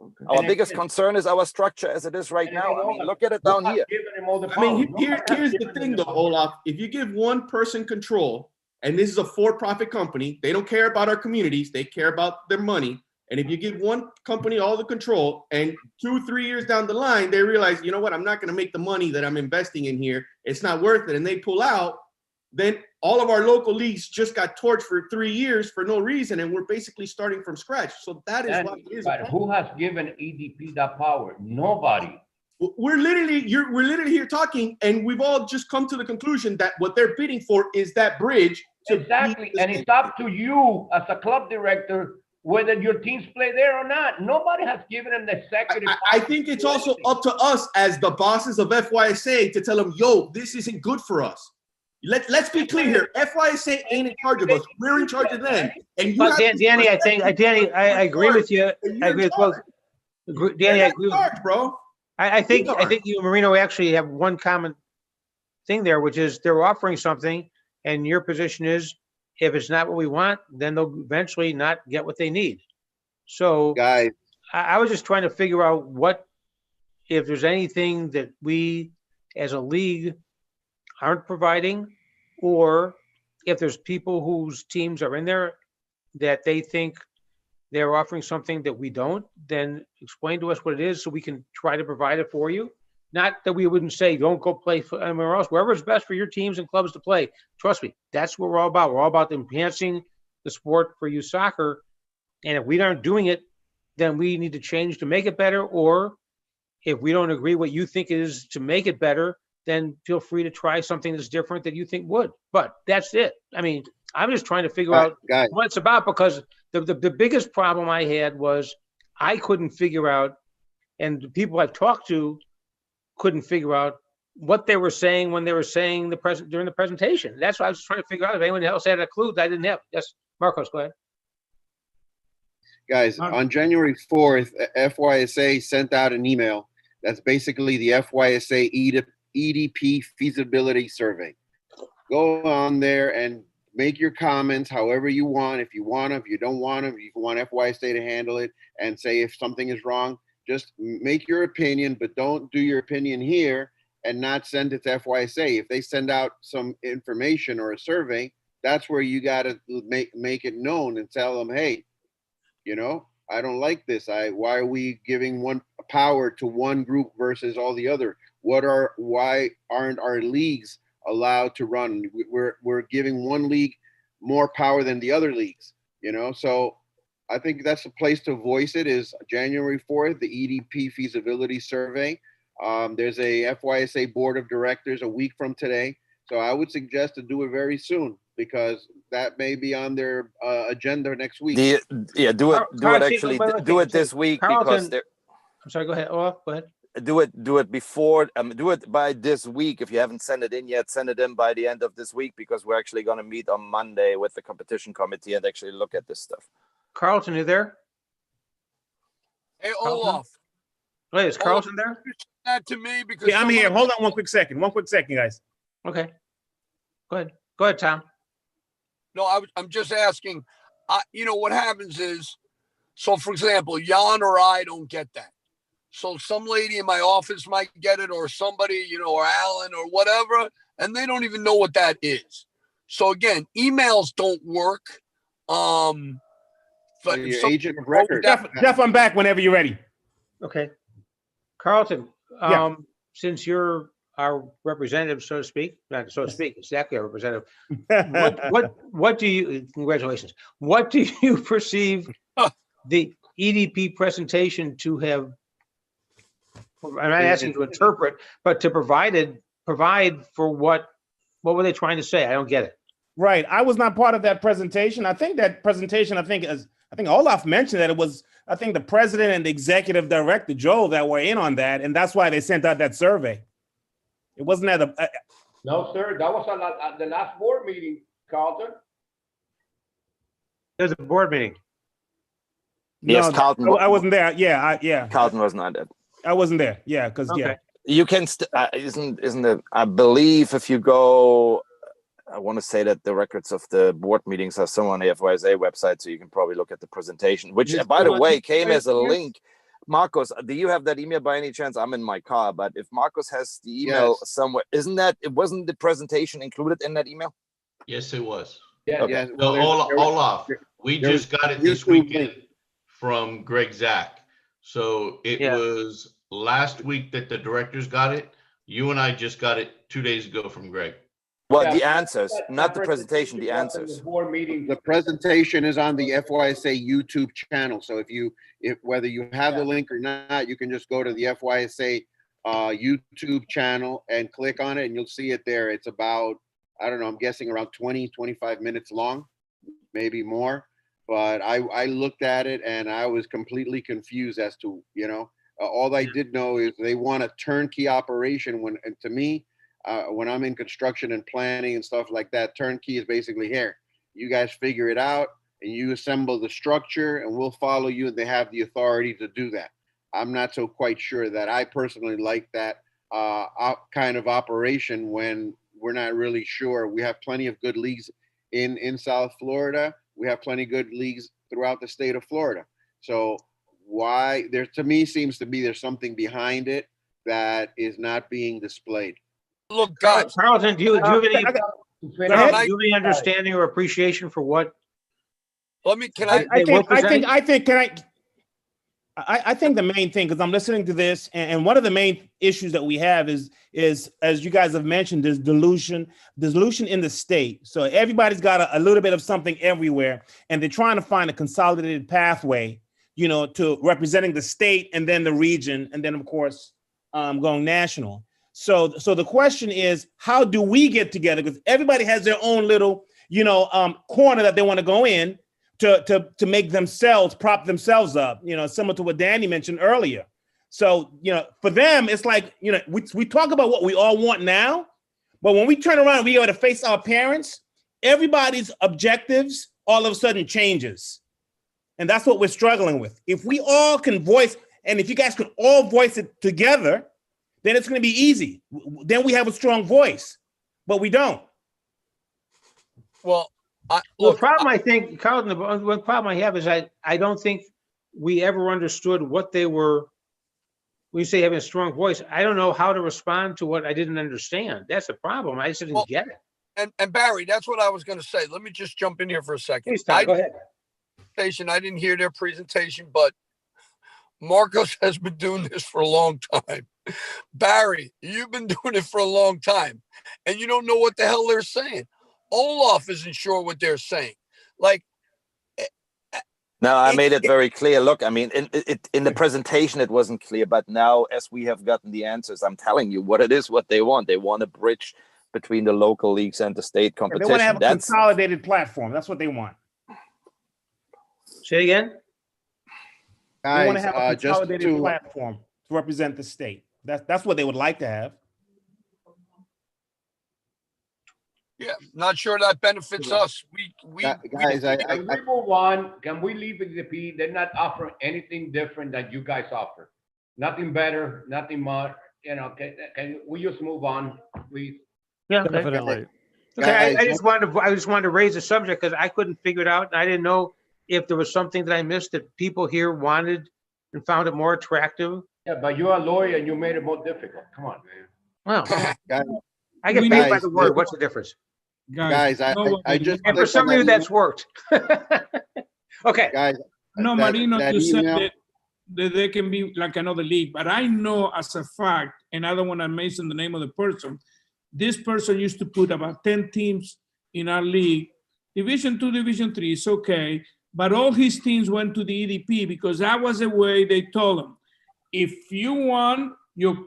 Okay. Our And biggest again- concern is our structure as it is right And now. again, I mean, Olaf, look at it down here. Giving them all the I mean, power. here's Nobody has the given thing them though, the power. Olaf. If you give one person control, and this is a for-profit company, they don't care about our communities, they care about their money. And if you give one company all the control, and 2-3 years down the line, they realize, you know what, I'm not going to make the money that I'm investing in here. It's not worth it. And they pull out, then all of our local leagues just got torched for 3 years for no reason. And we're basically starting from scratch. So that is why it is. But who has given EDP that power? Nobody. We're literally here talking, and we've all just come to the conclusion that what they're bidding for is that bridge. Exactly. And it's up to you as a club director whether your teams play there or not. Nobody has given them the executive. I think it's also up to us as the bosses of FYSA to tell them, yo, this isn't good for us. Let's be clear here. FYSA ain't in charge of us. We're in charge of them. And you But have Danny, I agree with you. I agree with both. Danny, I agree with charge, bro. I think you and Marino actually have one common thing there, which is they're offering something, and your position is if it's not what we want, then they'll eventually not get what they need. So Guys, I was just trying to figure out if there's anything that we as a league aren't providing, or if there's people whose teams are in there that they think they're offering something that we don't, then explain to us what it is so we can try to provide it for you. Not that we wouldn't say, don't go play anywhere else, wherever it's best for your teams and clubs to play. Trust me, that's what we're all about. We're all about enhancing the sport for youth soccer. And if we aren't doing it, then we need to change to make it better. Or if we don't agree what you think it is to make it better, then feel free to try something that's different that you think would. But that's it. I mean, I'm just trying to figure out guys, what it's about, because the biggest problem I had was I couldn't figure out, and the people I've talked to couldn't figure out what they were saying when they were saying during the presentation. That's what I was trying to figure out. If anyone else had a clue that I didn't have. Yes, Marcos, go ahead. guys, on January 4th, FYSA sent out an email that's basically the FYSA EDP feasibility survey. Go on there and make your comments however you want. If you want them, if you don't want them, if you want FYSA to handle it and say if something is wrong, just make your opinion, but don't do your opinion here and not send it to FYSA. If they send out some information or a survey, that's where you got to make it known and tell them, hey, I don't like this. Why are we giving one power to one group versus all the other? Why aren't our leagues allowed to run? We're giving one league more power than the other leagues, So I think that's the place to voice it is January 4th, the EDP feasibility survey. There's a FYSA board of directors a week from today. So I would suggest to do it very soon because that may be on their agenda next week. Do it this week because they're. I'm sorry, go ahead. Oh, go ahead. Do it before, do it by this week. If you haven't sent it in yet, send it in by the end of this week because we're actually going to meet on Monday with the competition committee and actually look at this stuff. Carlton, you there? Hey, Olaf. Wait, is Carlton there? That to me because yeah, I'm here. Hold on one quick second, guys. Okay. Go ahead, Tom. No, I'm just asking. What happens is, so for example, Jan or I don't get that. So some lady in my office might get it, or somebody, or Alan or whatever, and they don't even know what that is. So again, emails don't work. But your agent of record. Jeff, I'm back whenever you're ready. Okay. Carlton, Yeah. since you're our representative, so to speak, not so to speak, exactly our representative, what do you, congratulations, what do you perceive the EDP presentation to have, I'm not asking to interpret, but to provide for what were they trying to say? I don't get it. Right. I was not part of that presentation. I think that presentation, I think Olaf mentioned that it was, I think the president and the executive director, Joel, that were in on that. And that's why they sent out that survey. It wasn't at the. No, sir. That was at the last board meeting, Carlton. There's a board meeting. Yes, No, Carlton. I wasn't there. Yeah. Yeah. Carlton was not there. I wasn't there. Yeah. Because, yeah. You can, isn't it, I believe if you go, I want to say that the records of the board meetings are somewhere on the FYSA website, so you can probably look at the presentation, which, by the way, came as a link. Marcos, do you have that email by any chance? I'm in my car, but if Marcos has the email somewhere, wasn't the presentation included in that email? Yes, it was. Yeah. Yeah, No, Olaf, we there just got it was this YouTube weekend link. from Greg Zach. So it was last week that the directors got it. You and I just got it 2 days ago from Greg. Well, the answers, not the presentation, the answers. Board meeting. The presentation is on the FYSA YouTube channel. So if whether you have the link or not, you can just go to the FYSA YouTube channel and click on it and you'll see it there. It's about, I don't know, I'm guessing around 20-25 minutes long, maybe more. But I looked at it and I was completely confused as to, all I did know is they want a turnkey operation and to me, when I'm in construction and planning and stuff like that, turnkey is basically here. You guys figure it out and you assemble the structure and we'll follow you and they have the authority to do that. I'm not so quite sure that I personally like that kind of operation when we're not really sure. We have plenty of good leagues in South Florida. We have plenty of good leagues throughout the state of Florida. So why there, to me, seems to be there's something behind it that is not being displayed. Look, guys, Carlton, do you have any, Go do you ahead. have any understanding or appreciation for what? I think the main thing, because I'm listening to this, and one of the main issues that we have is as you guys have mentioned, there's dilution in the state. So everybody's got a little bit of something everywhere, and they're trying to find a consolidated pathway, to representing the state and then the region, and then of course going national. So the question is, how do we get together? Because everybody has their own little, corner that they want to go in to make themselves, prop themselves up, similar to what Danny mentioned earlier. So, for them, it's like, we talk about what we all want now, but when we turn around and we go to face our parents, everybody's objectives all of a sudden changes. And that's what we're struggling with. If we all can voice, and if you guys can all voice it together, then it's going to be easy. Then we have a strong voice, but we don't. Well, the problem I think, Carlton, the problem I have is I don't think we ever understood what they were. When you say having a strong voice, I don't know how to respond to what I didn't understand. That's the problem. I just didn't get it. And Barry, that's what I was going to say. Let me just jump in here for a second. Please, Tom, go ahead. I didn't hear their presentation, but Marcos has been doing this for a long time. Barry, you've been doing it for a long time, and you don't know what the hell they're saying. Olaf isn't sure what they're saying. No, I made it very clear. Look, I mean, in the presentation, it wasn't clear, but now as we have gotten the answers, I'm telling you what it is, what they want. They want a bridge between the local leagues and the state competition. They want to have a consolidated platform. That's what they want. Say again? Guys, they want to have a consolidated platform to represent the state. That's what they would like to have. Yeah, not sure that benefits us. Guys, can we move on? Can we leave EDP? They're not offering anything different that you guys offer. Nothing better, nothing more. Can we just move on, please? Yeah, definitely. Okay, I just wanted to raise the subject because I couldn't figure it out. And I didn't know if there was something that I missed that people here wanted and found it more attractive. Yeah, but you're a lawyer and you made it more difficult. Come on, man. Well, I get paid by the word. What's the difference? Guys, I just and for some of you that's worked. Okay, guys. No, Marino, they can be like another league. But I know as a fact, and I don't want to mention the name of the person, this person used to put about 10 teams in our league. Division 2, Division 3 is okay, but all his teams went to the EDP because that was the way they told him. If you want your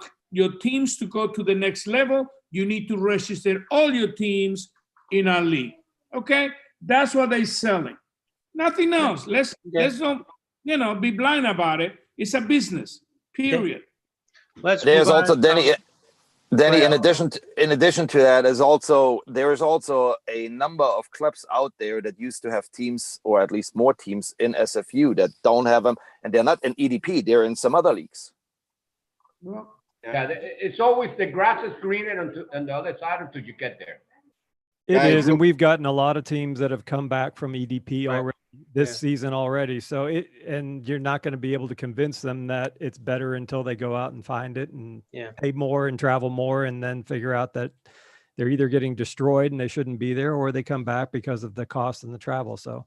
teams to go to the next level, you need to register all your teams in our league. Okay? That's what they're selling. Nothing else. Let's don't, be blind about it. It's a business, period. There's also, Denny, in addition to that, there is also a number of clubs out there that used to have teams, or at least more teams in SFU that don't have them, and they're not in EDP. They're in some other leagues. Well, yeah, it's always the grass is greener on the other side until you get there. It is, and we've gotten a lot of teams that have come back from EDP already this season already. So and you're not going to be able to convince them that it's better until they go out and find it and pay more and travel more, and then figure out that they're either getting destroyed and they shouldn't be there, or they come back because of the cost and the travel. So,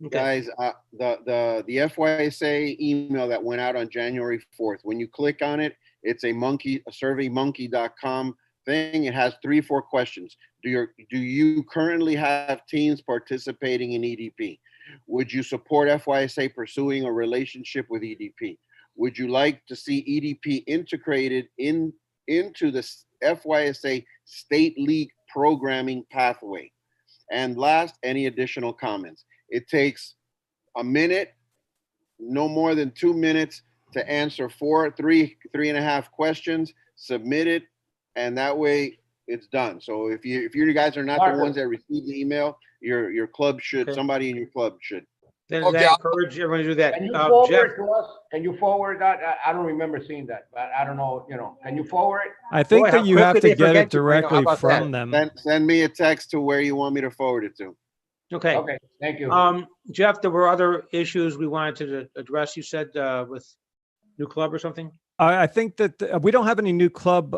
guys, the FYSA email that went out on January 4th, when you click on it, it's a surveymonkey.com thing. It has 3-4 questions. Do you currently have teams participating in EDP? Would you support FYSA pursuing a relationship with EDP? Would you like to see EDP integrated into the FYSA State League programming pathway? And last, any additional comments? It takes a minute, no more than 2 minutes, to answer 3.5 questions. Submit it, and that way it's done. So if you guys are not the ones that receive the email, your club should, somebody in your club should. Then I encourage everyone to do that. Can you forward to us? Can you forward that? I don't remember seeing that, but I don't know, can you forward it? I think that you have to get it directly from them. Send me a text to where you want me to forward it to. Okay. Okay, thank you. Jeff, there were other issues we wanted to address, you said, with new club or something? I think that we don't have any new club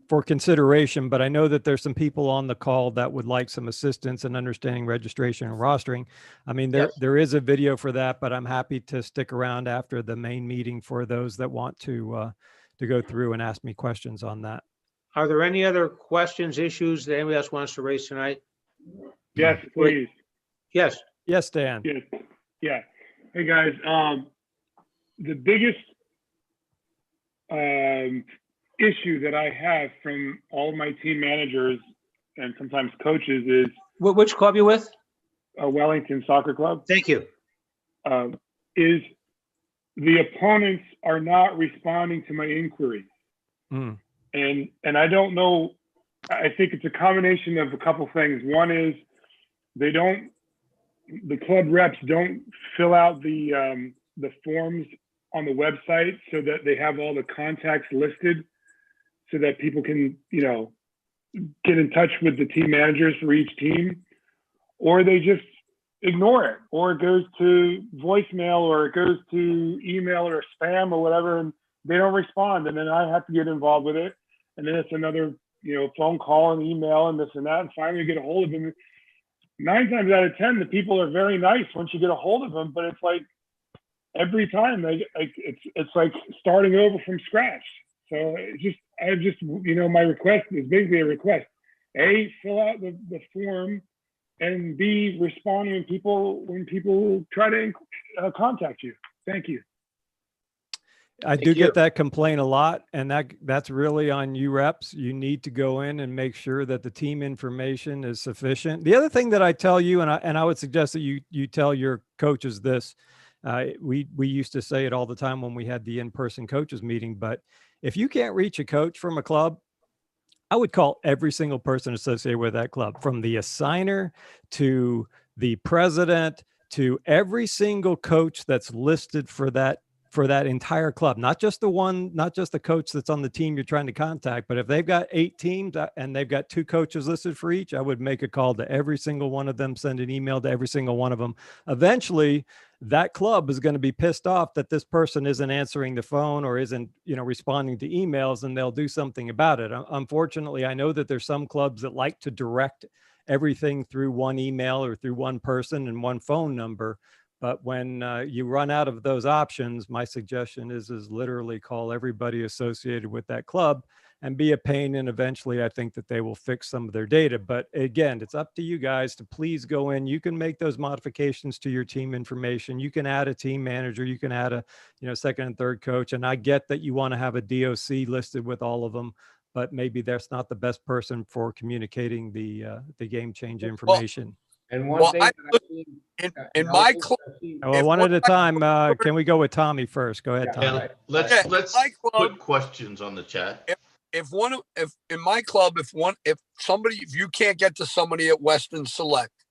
for consideration, but I know that there's some people on the call that would like some assistance in understanding registration and rostering. I mean, there is a video for that, but I'm happy to stick around after the main meeting for those that want to go through and ask me questions on that. Are there any other questions, issues that anybody else wants to raise tonight? Yes, please. Yes. Yes, Dan. Yes. Yeah. Hey, guys. The biggest issue that I have from all of my team managers and sometimes coaches is which club you with? Wellington Soccer Club. Thank you. Is the opponents are not responding to my inquiries, and I don't know. I think it's a combination of a couple things. One is the club reps don't fill out the forms on the website so that they have all the contacts listed so that people can, get in touch with the team managers for each team, or they just ignore it, or it goes to voicemail, or it goes to email or spam or whatever, and they don't respond. And then I have to get involved with it. And then it's another, phone call and email and this and that. And finally get a hold of them. 9 times out of 10, the people are very nice once you get a hold of them, but it's like, every time it's like starting over from scratch. So my request is basically a request. A, fill out the form, and B, respond when people try to contact you. Thank you. I do get that complaint a lot, and that's really on you reps. You need to go in and make sure that the team information is sufficient. The other thing that I tell you, and I would suggest that you tell your coaches this, we used to say it all the time when we had the in-person coaches meeting, but if you can't reach a coach from a club, I would call every single person associated with that club, from the assigner to the president to every single coach that's listed for that entire club, not just the coach that's on the team you're trying to contact, but if they've got 8 teams and they've got 2 coaches listed for each, I would make a call to every single one of them, send an email to every single one of them. Eventually, that club is going to be pissed off that this person isn't answering the phone or isn't, responding to emails, and they'll do something about it. Unfortunately, I know that there's some clubs that like to direct everything through one email or through one person and one phone number. But when you run out of those options, my suggestion is literally call everybody associated with that club and be a pain. And eventually I think that they will fix some of their data. But again, it's up to you guys to please go in. You can make those modifications to your team information. You can add a team manager. You can add a, second and third coach. And I get that you want to have a DOC listed with all of them, but maybe that's not the best person for communicating the game change information. And one thing that I've seen, in my club, well, one at a time. Can we go with Tommy first? Go ahead, Tommy. Let's put questions on the chat. If in my club, if you can't get to somebody at Western Select,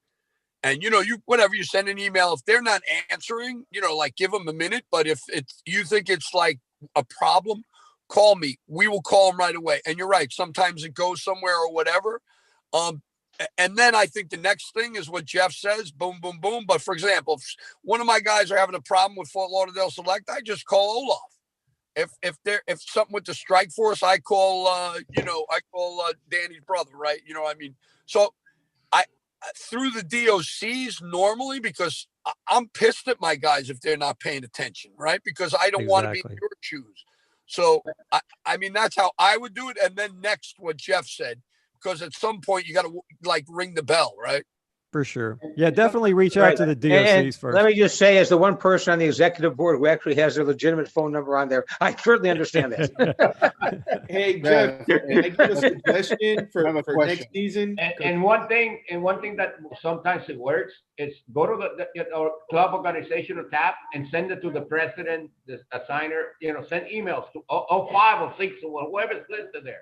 and you send an email, if they're not answering, like give them a minute. But if you think it's like a problem, call me. We will call them right away. And you're right. Sometimes it goes somewhere or whatever. And then I think the next thing is what Jeff says, boom, boom, boom. But for example, if one of my guys are having a problem with Fort Lauderdale Select, I just call Olaf. If something with the strike force, I call Danny's brother, right? So I through the DOCs normally, because I'm pissed at my guys if they're not paying attention, right? Because I don't want to be in your shoes. So that's how I would do it. And then next, what Jeff said. Because at some point you got to ring the bell, right? For sure. Yeah, definitely reach out to the DOCs first. Let me just say, as the one person on the executive board who actually has a legitimate phone number on there, I certainly understand that. Hey, Jeff, can I give a suggestion for next season? And one thing that sometimes it works is go to the club organizational tab and send it to the president, the assigner. Send emails to 05 or 6 or whoever's listed there.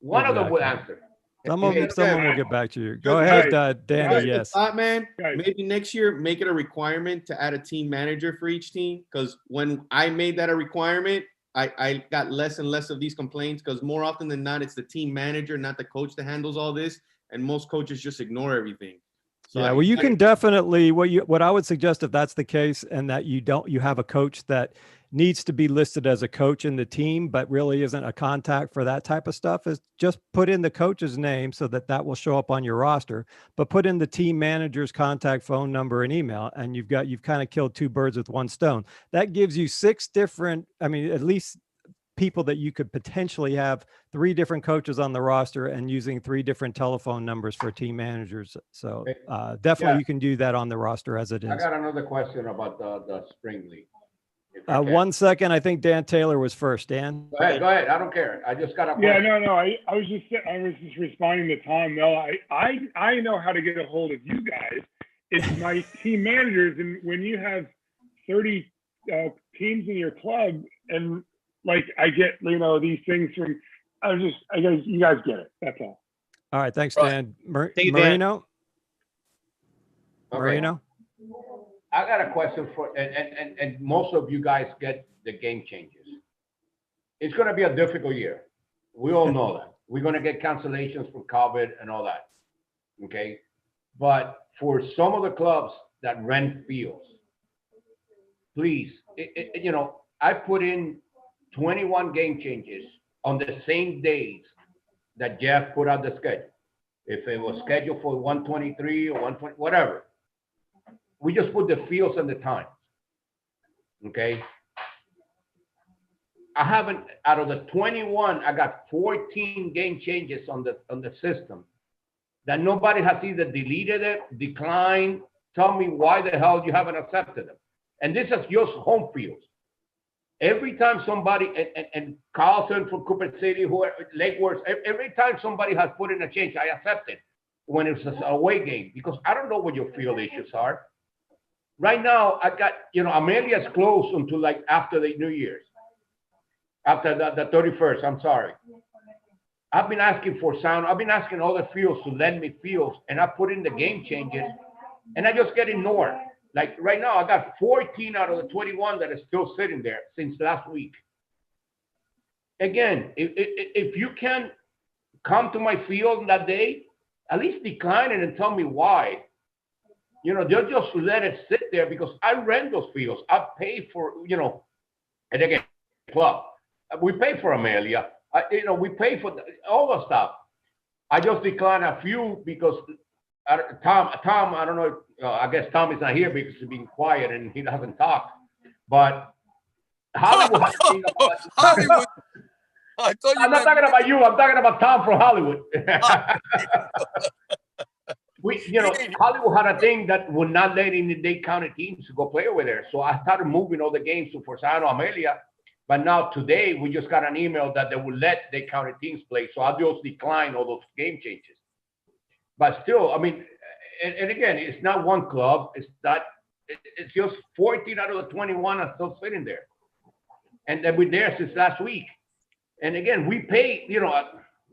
One of them will answer. Someone will get back to you. Go ahead, Danny. Yes. Man, maybe next year, make it a requirement to add a team manager for each team. Because when I made that a requirement, I got less and less of these complaints. Because more often than not, it's the team manager, not the coach, that handles all this. And most coaches just ignore everything. So yeah, well, you can definitely what I would suggest, if that's the case, and that you have a coach that needs to be listed as a coach in the team, but really isn't a contact for that type of stuff, is just put in the coach's name so that will show up on your roster, but put in the team manager's contact phone number and email, and you've kind of killed two birds with one stone. That gives you 6 different, at least people that you could potentially have 3 different coaches on the roster and using 3 different telephone numbers for team managers. So definitely you can do that on the roster as it is. I got another question about the spring league. 1 second. I think Dan Taylor was first. Dan, go ahead. I don't care. I just got a question. Yeah, no. I was just responding to Tom. No, I know how to get a hold of you guys. It's my team managers, and when you have 30 teams in your club, and I get these things from. You guys get it. That's all. All right. Thanks, Dan. Thank you, Marino. Okay. Marino. I got a question for, and most of you guys get the game changes. It's going to be a difficult year. We all know that. We're going to get cancellations for COVID and all that. Okay. But for some of the clubs that rent fields, please, I put in 21 game changes on the same days that Jeff put out the schedule. If it was scheduled for 123 or 120, whatever. We just put the fields and the times. Okay. I haven't, out of the 21, I got 14 game changes on the system that nobody has either deleted it, declined, tell me why the hell you haven't accepted them. And this is just home fields. Every time somebody, and Carlson from Cooper City, Lake Worth, every time somebody has put in a change, I accept it when it's an away game, because I don't know what your field issues are. Right now, I got, Amelia's closed until after the New Year's, after the 31st, I'm sorry. I've been asking for sound. I've been asking other fields to lend me fields, and I put in the game changes, and I just get ignored. Right now, I got 14 out of the 21 that is still sitting there since last week. Again, if you can come to my field that day, at least decline it and tell me why. They'll just let it sit there, because I rent those fields. I pay for, and again, club. We pay for Amelia. We pay for all the stuff. I just decline a few because Tom, I don't know. I guess Tom is not here because he's being quiet and he doesn't talk. But Hollywood had a thing about Hollywood. I thought you I'm not meant talking about you. I'm talking about Tom from Hollywood. Hollywood had a thing that would not let in the Dade County teams to go play over there. So I started moving all the games to Forsyth, Amelia. But now today we just got an email that they will let Dade County teams play. So I just decline all those game changes. But still, I mean, and again, it's not one club. It's not. It's just 14 out of the 21 are still sitting there, and they've been there since last week. And again, we pay.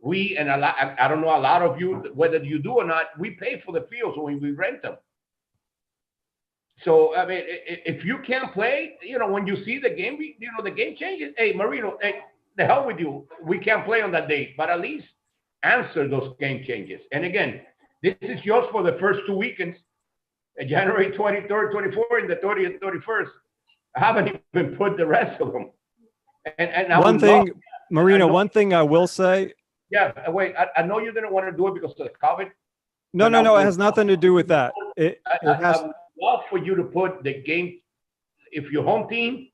We and a lot. I don't know a lot of you whether you do or not. We pay for the fields when we rent them. So I mean, if you can't play, when you see the game, the game changes. Hey, Marino, hey, the hell with you. We can't play on that date, but at least answer those game changes. And again, this is just for the first 2 weekends, January 23rd, 24th, and the 30th, 31st. I haven't even put the rest of them. And one thing, Marino, one thing I will say. Yeah, wait, I know you didn't want to do it because of the COVID. No, it has nothing to do with that. I would love for you to put the game, if your home team,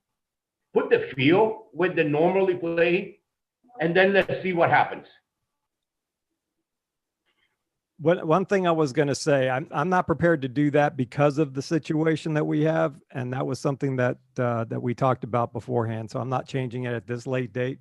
put the field where they normally play, and then let's see what happens. One thing I was going to say, I'm not prepared to do that because of the situation that we have, and that was something that that we talked about beforehand. So I'm not changing it at this late date.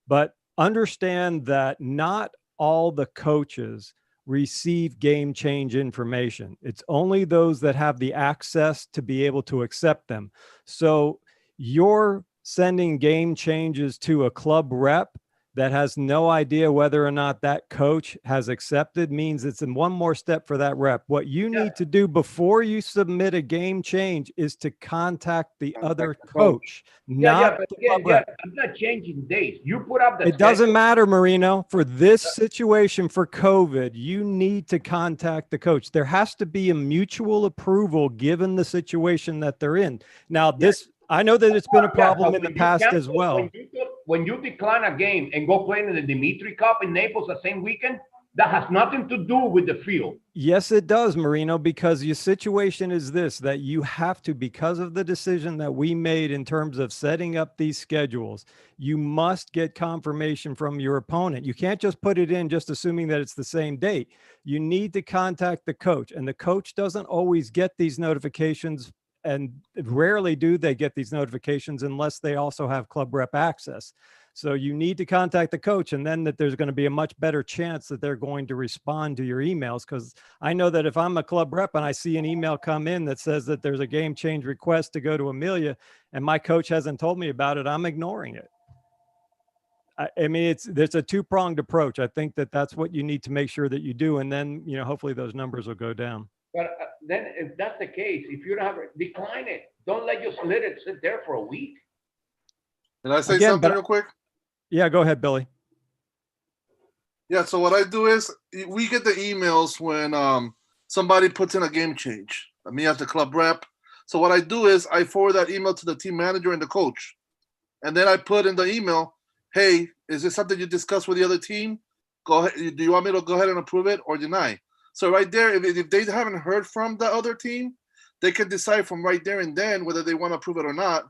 But understand that not all the coaches receive game change information. It's only those that have the access to be able to accept them. So you're sending game changes to a club rep that has no idea whether or not that coach has accepted means it's in one more step for that rep. What you need to do before you submit a game change is to contact the other coach, not the club rep. I'm not changing days. You put up the It doesn't matter, Marino. For this situation for COVID, you need to contact the coach. There has to be a mutual approval given the situation that they're in. Now, I know that it's been a problem in the past as well. When you decline a game and go play in the Dimitri Cup in Naples the same weekend, that has nothing to do with the field. Yes, it does, Marino, because your situation is this, that you have to, because of the decision that we made in terms of setting up these schedules, you must get confirmation from your opponent. You can't just put it in just assuming that it's the same date. You need to contact the coach, and the coach doesn't always get these notifications, and rarely do they get these notifications unless they also have club rep access. So you need to contact the coach, and then that there's going to be a much better chance that they're going to respond to your emails. Because I know that if I'm a club rep and I see an email come in that says that there's a game change request to go to Amelia and my coach hasn't told me about it, I'm ignoring it. I mean, there's a two-pronged approach. I think that that's what you need to make sure that you do. And then, hopefully those numbers will go down. But then if that's the case, if you don't have it, decline it. Don't let you let it sit there for a week. Can I say something real quick? Yeah, go ahead, Billy. Yeah, so what I do is we get the emails when somebody puts in a game change. Me as the club rep. So what I do is I forward that email to the team manager and the coach. And then I put in the email, hey, is this something you discussed with the other team? Go ahead. Do you want me to go ahead and approve it or deny? So right there, if they haven't heard from the other team, they can decide from right there and then whether they want to approve it or not.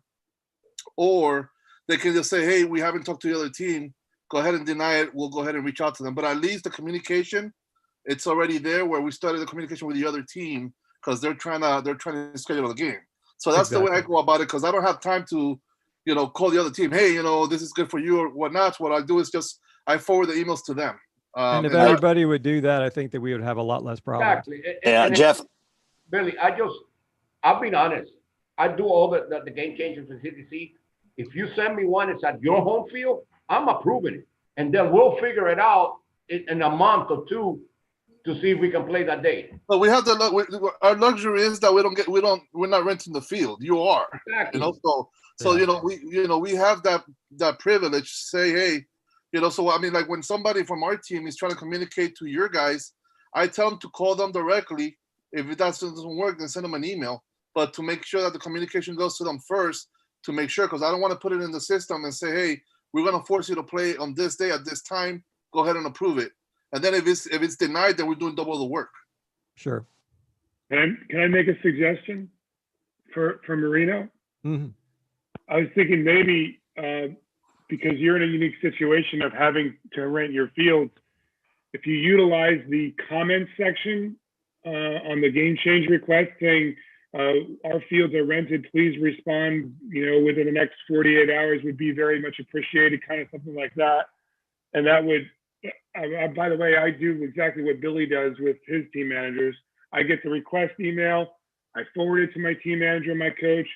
Or they can just say, hey, we haven't talked to the other team. Go ahead and deny it. We'll go ahead and reach out to them. But at least the communication, it's already there where we started the communication with the other team because they're trying to schedule the game. So that's the way I go about it because I don't have time to, call the other team. Hey, this is good for you or whatnot. What I do is I forward the emails to them. And if everybody would do that, I think that we would have a lot less problems. Exactly. Yeah, Jeff. Billy, I'll be honest. I do all the game changes with CDC. If you send me one, it's at your home field, I'm approving it. And then we'll figure it out in a month or two to see if we can play that day. But we have our luxury is that we're not renting the field. You are. Exactly. We have that privilege to say, hey, so I mean, like when somebody from our team is trying to communicate to your guys, I tell them to call them directly. If that doesn't work, then send them an email. But to make sure that the communication goes to them first, to make sure, because I don't want to put it in the system and say, hey, we're going to force you to play on this day at this time. Go ahead and approve it. And then if it's denied, then we're doing double the work. Sure. Can I make a suggestion for Marino? Mhm. I was thinking maybe because you're in a unique situation of having to rent your fields, if you utilize the comment section on the game change request saying our fields are rented, please respond, within the next 48 hours would be very much appreciated, kind of something like that. And that would, by the way, I do exactly what Billy does with his team managers. I get the request email, I forward it to my team manager and my coach.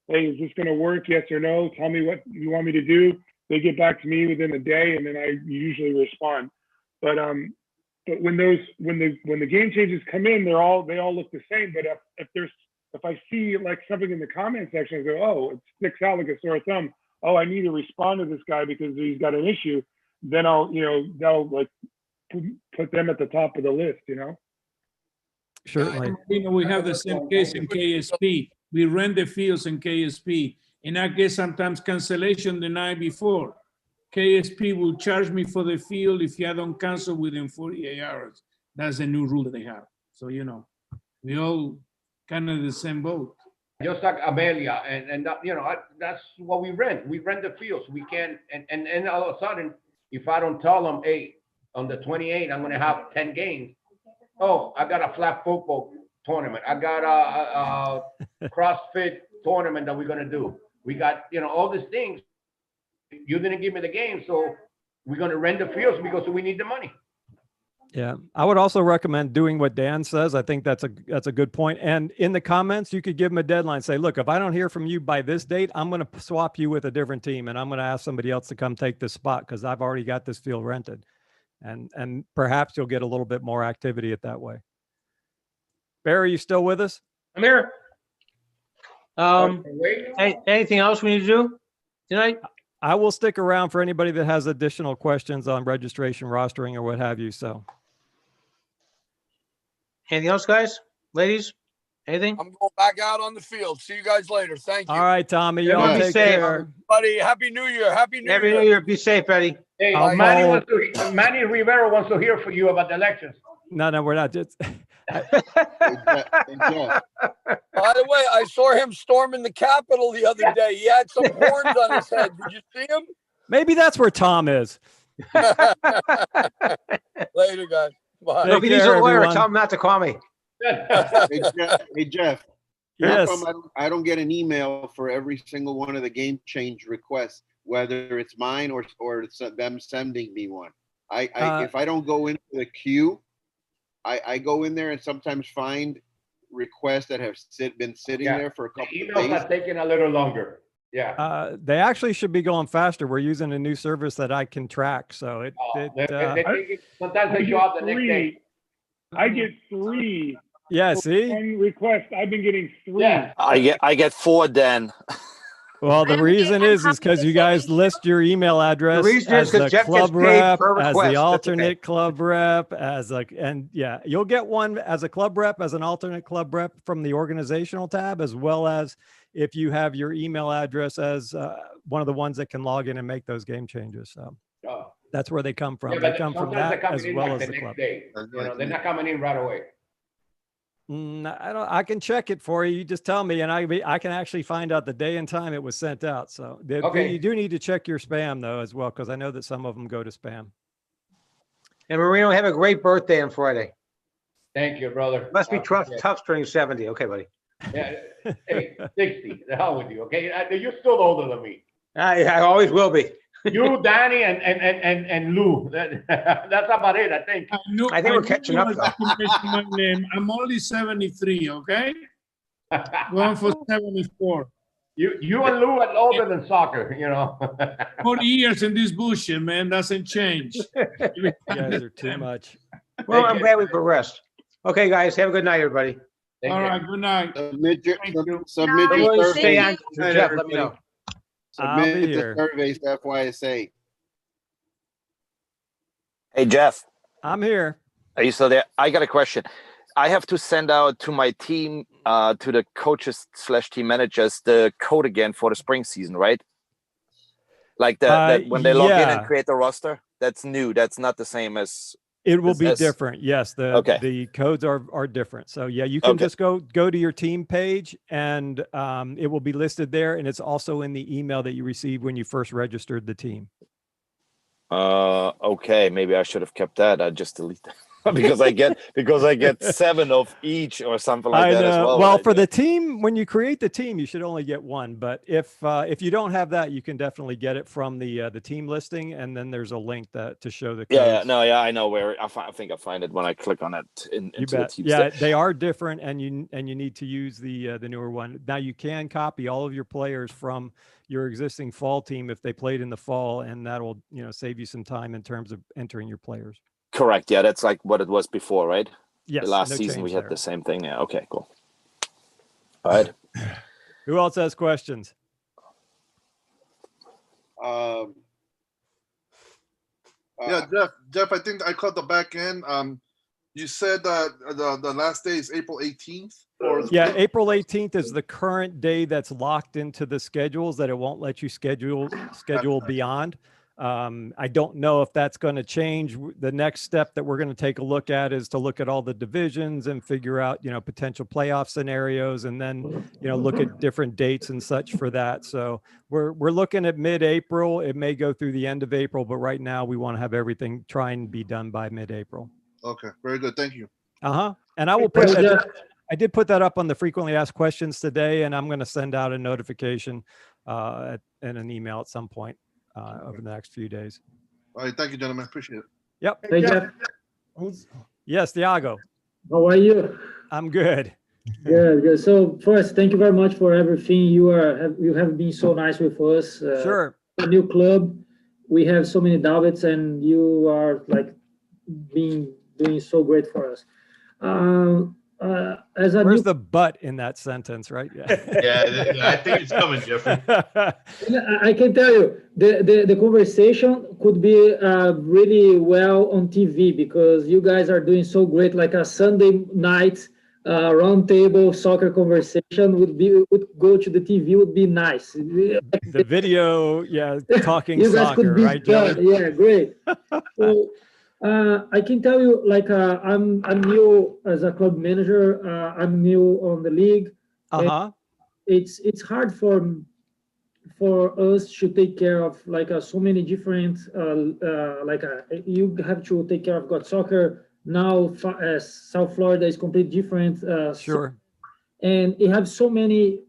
Hey, is this going to work? Yes or no? Tell me what you want me to do. They get back to me within a day, and then I usually respond. But when the game changes come in, they all look the same. But if I see like something in the comment section, I go, oh, it sticks out like a sore thumb. Oh, I need to respond to this guy because he's got an issue. Then they'll like put them at the top of the list. Certainly. We have the same case in KSP. We rent the fields in KSP, and I get sometimes cancellation the night before. KSP will charge me for the field if I don't cancel within 48 hours. That's the new rule that they have. So, we all kind of the same boat. Just like Amelia, and that's what we rent. We rent the fields. We can, and all of a sudden, if I don't tell them, hey, on the 28th, I'm going to have 10 games. Oh, I got a flag football tournament. I got a CrossFit tournament that we're going to do. We got, all these things. You didn't give me the game, so we're going to rent the fields because we need the money. Yeah, I would also recommend doing what Dan says. I think that's a good point. And in the comments, you could give them a deadline. Say, look, if I don't hear from you by this date, I'm going to swap you with a different team, and I'm going to ask somebody else to come take this spot because I've already got this field rented. And perhaps you'll get a little bit more activity it that way. Barry, you still with us? I'm here. Anything else we need to do tonight? I will stick around for anybody that has additional questions on registration, rostering, or what have you. So, anything else, guys, ladies? Anything? I'm going back out on the field. See you guys later. Thank you. All right, Tommy. Y'all take care. Buddy, Happy New Year. Happy New Happy New Year. Be safe, Eddie. Hey, Manny Rivera wants to hear from you about the elections. No, we're not. Just. By the way, I saw him storming the Capitol the other day. He had some horns on his head. Did you see him? Maybe that's where Tom is. Later, guys. Bye. If he needs a lawyer, tell him not to call me. Hey, Jeff. Yes. I don't get an email for every single one of the game change requests, whether it's mine or it's them sending me one. If I don't go into the queue, I go in there and sometimes find requests that have been sitting there for a couple of days. Emails are taking a little longer. Yeah. They actually should be going faster. We're using a new service that I can track. So sometimes they show up the next day. I get 3. Yeah, see? One request. I've been getting 3. Yeah. I get 4 then. Well, the reason is because you guys list your email address as the club rep, as the alternate club rep, you'll get one as a club rep, as an alternate club rep from the organizational tab, as well as if you have your email address as one of the ones that can log in and make those game changes. So that's where they come from. Yeah, they come from that as well as the club. They're not coming in right away. I can check it for you. You just tell me, and I can actually find out the day and time it was sent out. So you do need to check your spam though as well, because I know that some of them go to spam. And Marino, have a great birthday on Friday. Thank you, brother. Must be tough turning 70. Okay, buddy. Yeah, hey, 60. The hell with you. Okay, you're still older than me. I always will be. You, Danny, and Lou. That's about it, I think. I think we're catching up. My name. I'm only 73, okay? Going for 74. You and Lou are older than soccer, 40 years in this bullshit, man, doesn't change. You guys are too much. Well, I'm glad we progressed. Okay, guys, have a good night, everybody. All right, good night. Submit your survey. Stay on. Jeff, let me know. Submit the surveys to FYSA. Hey, Jeff. I'm here. Are you still there? I got a question. I have to send out to my team, to the coaches / team managers, the code again for the spring season, right? Like when they log in and create the roster. That's new. That's not the same as It will Is be this- different. Yes, Okay. the codes are different. So yeah, you can Okay. just go to your team page, and it will be listed there, and it's also in the email that you received when you first registered the team. Okay, maybe I should have kept that. I just delete that because I get 7 of each or something like I that know. as well. Well, when I for do the it. team, when you create the team, you should only get one. But if you don't have that, you can definitely get it from the team listing, and then there's a link to show the codes. Yeah, I know where. I think I find it when I click on it You into the bet. team. Yeah, they are different, and you need to use the newer one. Now you can copy all of your players from your existing fall team if they played in the fall, and that'll save you some time in terms of entering your players. Correct. Yeah, that's like what it was before, right? Yes. The last no season we change had there. the same thing. Yeah. Okay. Cool. All right. Who else has questions? Yeah, Jeff, I think I caught the back end. You said that the last day is April 18th. Yeah, April 18th is the current day that's locked into the schedules, that it won't let you schedule beyond. I don't know if that's going to change. The next step that we're going to take a look at is to look at all the divisions and figure out, potential playoff scenarios, and then, look at different dates and such for that. So we're looking at mid-April. It may go through the end of April, but right now we want to have everything try and be done by mid-April. Okay, very good. Thank you. And I will put that. I did put that up on the frequently asked questions today, and I'm going to send out a notification and an email at some point over the next few days. All right, thank you, gentlemen. Appreciate it. Yep. Hey, Jeff. Yes, Thiago. How are you? I'm good. Good. So first, thank you very much for everything. You have been so nice with us. Sure. A new club. We have so many doubts, and you are like doing so great for us. Where's the but in that sentence, right? Yeah, I think it's coming, Jeffrey. I can tell you the conversation could be really well on TV, because you guys are doing so great. Like a Sunday night roundtable soccer conversation would go to the TV, would be nice. The video, talking you guys soccer, could be right, Joey? done. Yeah, great. So, I can tell you, like, I'm new as a club manager. I'm new on the league. It's hard for us to take care of like so many different you have to take care of God soccer now. South Florida is completely different. Sure. And you have so many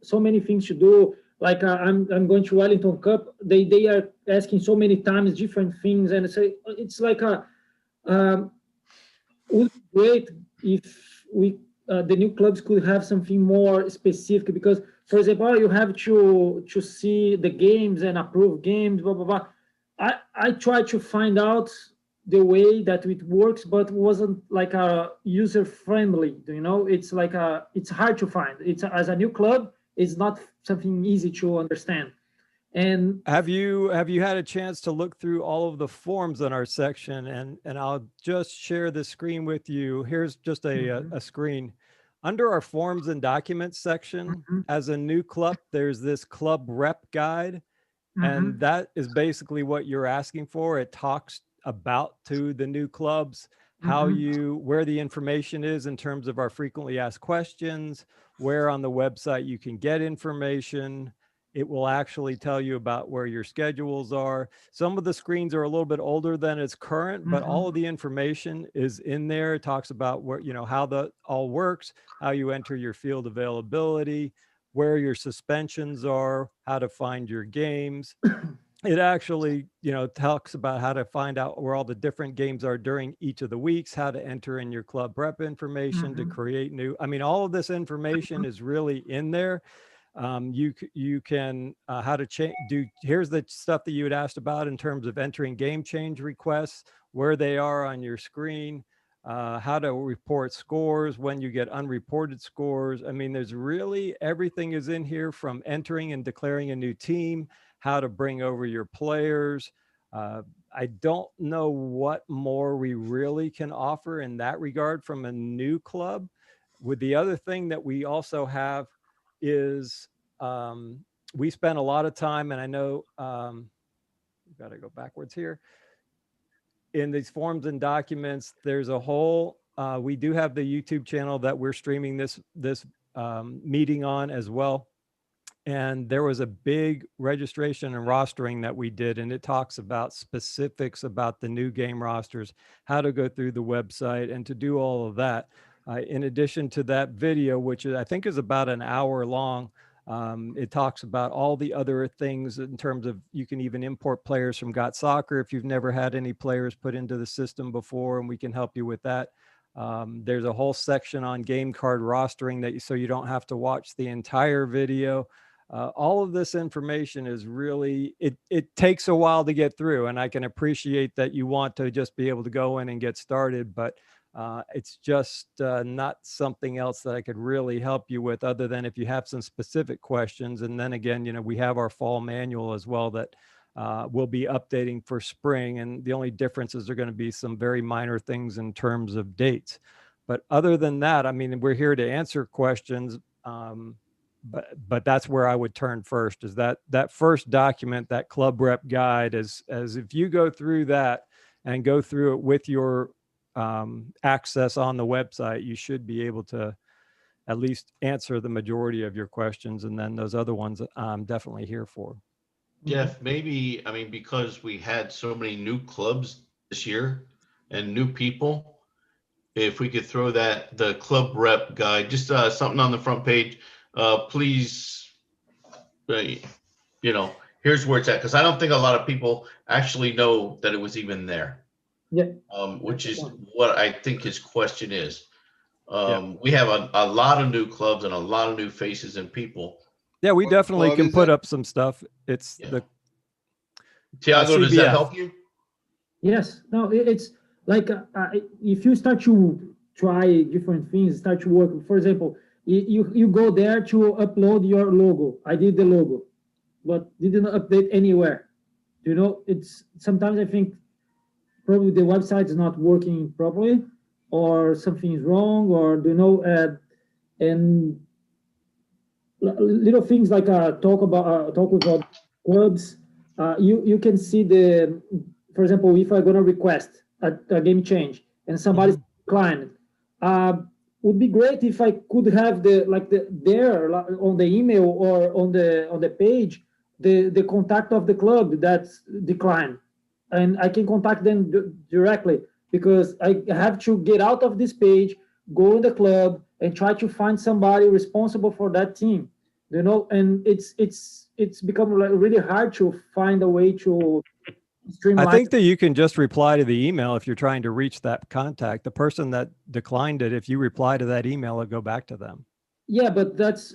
things to do. Like I'm going to Wellington Cup. They are asking so many times different things, and it's like would be great if the new clubs could have something more specific, because, for example, you have to see the games and approve games, blah blah blah. I tried to find out the way that it works, but wasn't like a user friendly. It's like it's hard to find. It's as a new club, it's not something easy to understand. And have you had a chance to look through all of the forms in our section? And I'll just share the screen with you. Here's just a screen. Under our forms and documents section, as a new club, there's this club rep guide. And that is basically what you're asking for. It talks about to the new clubs, where the information is in terms of our frequently asked questions, where on the website you can get information. It will actually tell you about where your schedules are. Some of the screens are a little bit older than it's current, but all of the information is in there. It talks about where, how that all works, how you enter your field availability, where your suspensions are, how to find your games. It actually, talks about how to find out where all the different games are during each of the weeks, how to enter in your club rep information to create new. All of this information is really in there. You can how to here's the stuff that you had asked about in terms of entering game change requests, where they are on your screen, how to report scores when you get unreported scores. There's really everything is in here, from entering and declaring a new team, how to bring over your players. I don't know what more we really can offer in that regard from a new club. With the other thing that we also have is we spent a lot of time, and I know we've got to go backwards here. in these forms and documents, there's a whole, we do have the YouTube channel that we're streaming this meeting on as well. And there was a big registration and rostering that we did, and it talks about specifics about the new game rosters, how to go through the website and to do all of that. In addition to that video, which I think is about an hour long, it talks about all the other things in terms of you can even import players from Got Soccer if you've never had any players put into the system before, and we can help you with that. There's a whole section on game card rostering that so you don't have to watch the entire video. All of this information is really, it takes a while to get through, and I can appreciate that you want to just be able to go in and get started, but it's just not something else that I could really help you with other than if you have some specific questions. And then again, you know, we have our fall manual as well that we'll be updating for spring. And the only differences are going to be some very minor things in terms of dates. But other than that, I mean, we're here to answer questions. But that's where I would turn first, is that first document, that club rep guide, as if you go through that and go through it with your access on the website, you should be able to at least answer the majority of your questions. And then those other ones I'm definitely here for. Jeff, maybe, I mean, because we had so many new clubs this year and new people, if we could throw the club rep guide, just something on the front page, please, you know, here's where it's at. Because I don't think a lot of people actually know that it was even there. Yeah. Which is what I think his question is. We have a lot of new clubs and a lot of new faces and people. Yeah, we definitely can put up some stuff. It's the Tiago, does that help you? Yes. No, it's like if you start to try different things, start to work. For example, you go there to upload your logo. I did the logo, but didn't update anywhere. You know, it's sometimes I think probably the website is not working properly, or something is wrong, or you know, and little things like talk with clubs. You can see for example, if I'm gonna request a game change and somebody's declined, would be great if I could have there on the email or on the page the contact of the club that's declined, and I can contact them directly, because I have to get out of this page, go in the club, and try to find somebody responsible for that team. You know, and it's become really hard to find a way to streamline. I think that you can just reply to the email if you're trying to reach that contact. The person that declined it, if you reply to that email, it'll go back to them. Yeah, but that's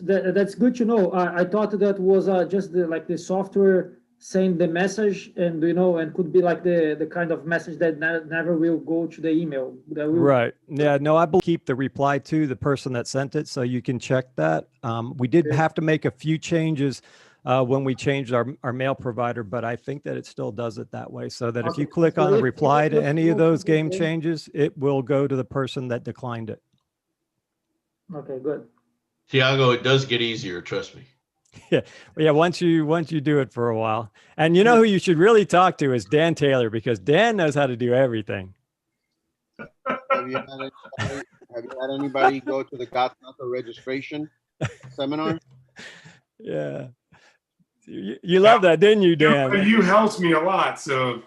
good to know. I thought that was just the software send the message, and you know, and could be like the kind of message that never will go to the email. Right. Yeah. No, I will keep the reply to the person that sent it, so you can check that. We did have to make a few changes when we changed our mail provider, but I think that it still does it that way, so that if you click on a reply to any of those game changes, it will go to the person that declined it. Okay, good. Tiago, it does get easier, trust me. Yeah. Once you do it for a while, and you know who you should really talk to is Dan Taylor, because Dan knows how to do everything. Have you had anybody go to the Got Soccer registration seminar? Yeah. You love that, didn't you, Dan? You helped me a lot. So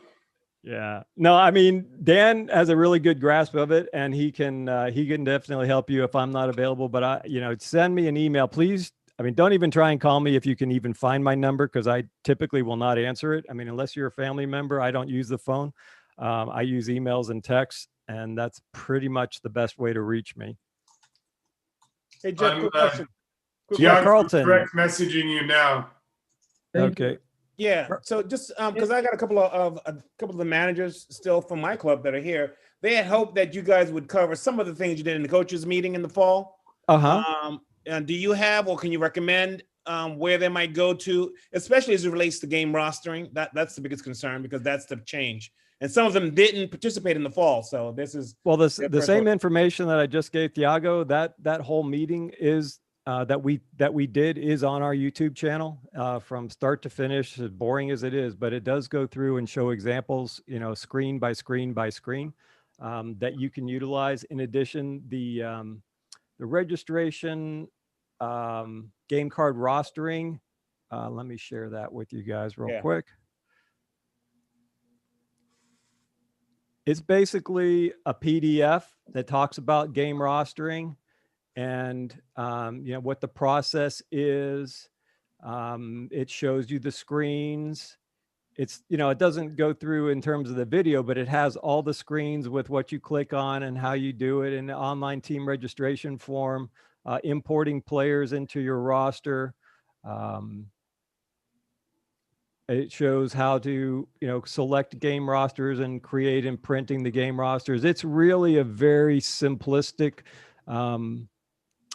yeah. No, I mean, Dan has a really good grasp of it, and he can definitely help you if I'm not available. But send me an email, please. I mean, don't even try and call me if you can even find my number, because I typically will not answer it. I mean, unless you're a family member, I don't use the phone. I use emails and texts, and that's pretty much the best way to reach me. Hey, Jeff, quick question. Yeah, Carlton. Direct messaging you now. Okay. Yeah. So just because I got a couple of the managers still from my club that are here, they had hoped that you guys would cover some of the things you did in the coaches meeting in the fall. And do you have, or can you recommend where they might go to, especially as it relates to game rostering? That's the biggest concern, because that's the change. And some of them didn't participate in the fall. So this is the same information that I just gave Tiago, that whole meeting is that we did is on our YouTube channel from start to finish, as boring as it is, but it does go through and show examples, screen by screen by screen, that you can utilize. In addition, the registration, game card rostering, let me share that with you guys real quick. It's basically a PDF that talks about game rostering and what the process is. It shows you the screens. It's, it doesn't go through in terms of the video, but it has all the screens with what you click on and how you do it in the online team registration form, importing players into your roster. It shows how to, select game rosters and create and printing the game rosters. It's really a very simplistic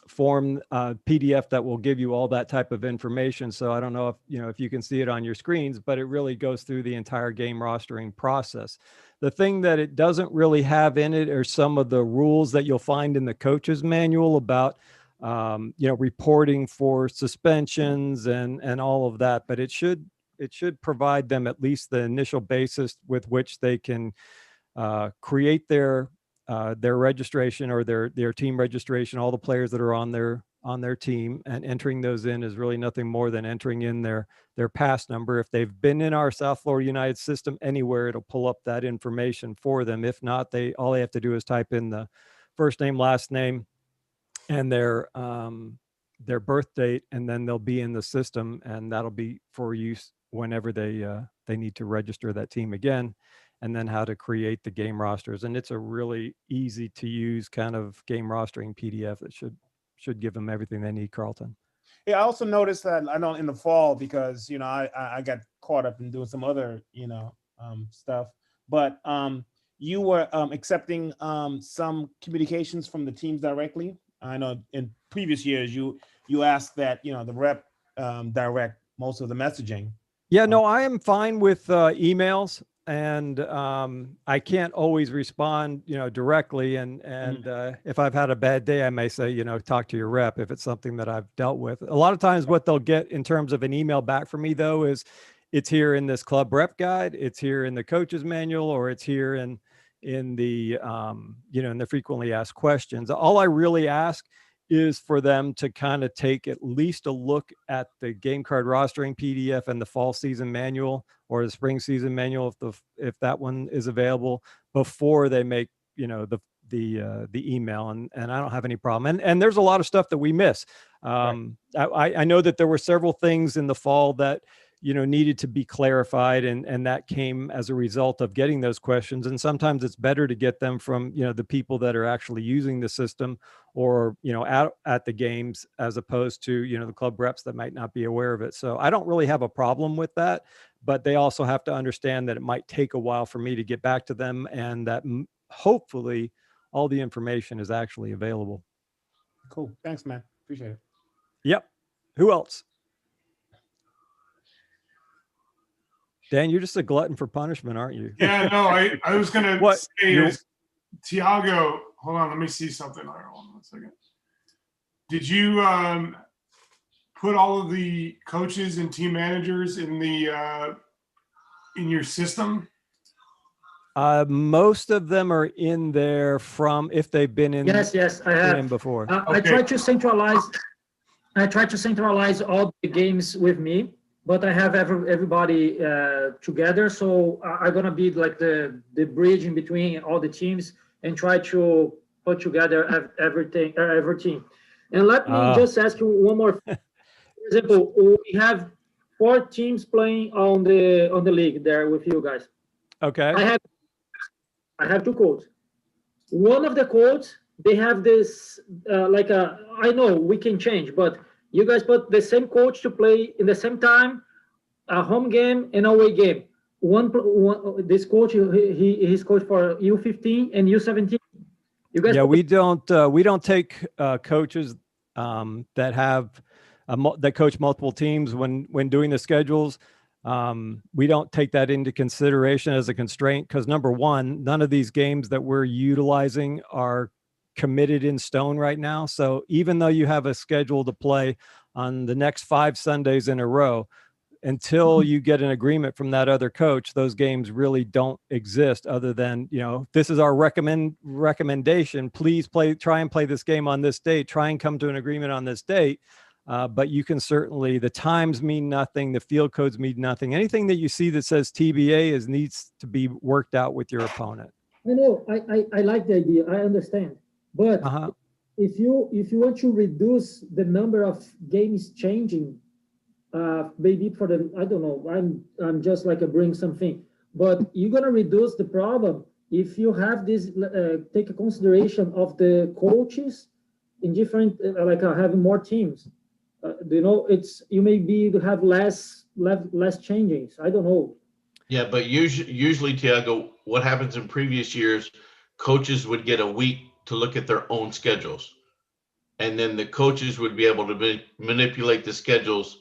form PDF that will give you all that type of information. So I don't know if you can see it on your screens, but it really goes through the entire game rostering process. The thing that it doesn't really have in it are some of the rules that you'll find in the coach's manual about reporting for suspensions and all of that. But it should provide them at least the initial basis with which they can create their registration or their team registration, all the players that are on their team, and entering those in is really nothing more than entering in their pass number. If they've been in our South Florida United system anywhere, it'll pull up that information for them. If not, all they have to do is type in the first name, last name, and their birth date, and then they'll be in the system, and that'll be for use whenever they need to register that team again, and then how to create the game rosters. And it's a really easy to use kind of game rostering PDF that should give them everything they need, Carlton. Yeah, I also noticed that, I know in the fall, because, I got caught up in doing some other, stuff, but you were accepting some communications from the teams directly. I know in previous years, you asked that, the rep direct most of the messaging. Yeah, no, I am fine with emails, and I can't always respond, directly. And if I've had a bad day, I may say, talk to your rep if it's something that I've dealt with. A lot of times what they'll get in terms of an email back from me, though, is it's here in this club rep guide, it's here in the coach's manual, or it's here in the, in the frequently asked questions. All I really ask is for them to kind of take at least a look at the game card rostering PDF and the fall season manual or the spring season manual, if that one is available, before they make, the email. And I don't have any problem. And there's a lot of stuff that we miss. I know that there were several things in the fall that, needed to be clarified, and that came as a result of getting those questions. And sometimes it's better to get them from, the people that are actually using the system, or, at the games, as opposed to, the club reps that might not be aware of it. So I don't really have a problem with that, but they also have to understand that it might take a while for me to get back to them, and that hopefully all the information is actually available. Cool. Thanks, man. Appreciate it. Yep. Who else? Dan, you're just a glutton for punishment, aren't you? Yeah, no, I was going to say is Tiago, hold on, let me see something. Hold on 1 second. Did you put all of the coaches and team managers in your system? Most of them are in there from if they've been in. Yes, I have before. I tried to centralize. All the games with me, but I have everybody together. So I'm gonna be like the bridge in between all the teams and try to put together every team. And let me just ask you one more. For example, we have 4 teams playing on the league there with you guys. Okay. I have 2 codes. One of the codes, they have this I know we can change, but you guys put the same coach to play in the same time, a home game and away game. This coach, he's coach for U15 and U17. You guys. Yeah, we don't take coaches that have that coach multiple teams when doing the schedules. We don't take that into consideration as a constraint, because number one, none of these games that we're utilizing are committed in stone right now. So even though you have a schedule to play on the next 5 Sundays in a row, until you get an agreement from that other coach, those games really don't exist other than, this is our recommendation. Please try and play this game on this date, try and come to an agreement on this date. But you can certainly, the times mean nothing. The field codes mean nothing. Anything that you see that says TBA needs to be worked out with your opponent. I know, I like the idea. I understand. But if you want to reduce the number of games changing, maybe for the, I don't know, I'm just like bring something, but you're gonna reduce the problem if you have this, take a consideration of the coaches in different, having more teams. You may be to have less changings. I don't know. Yeah, but usually, Tiago, what happens in previous years, coaches would get a week to look at their own schedules, and then the coaches would be able to manipulate the schedules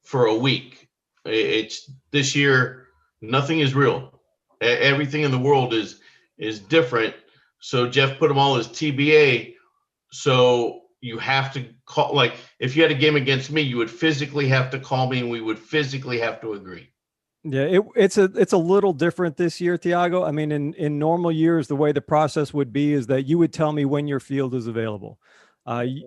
for a week. It's this year, nothing is real. Everything in the world is different. So Jeff put them all as TBA. So you have to call, like if you had a game against me, you would physically have to call me and we would physically have to agree. Yeah, it's a little different this year, Tiago. I mean, in normal years, the way the process would be is that you would tell me when your field is available.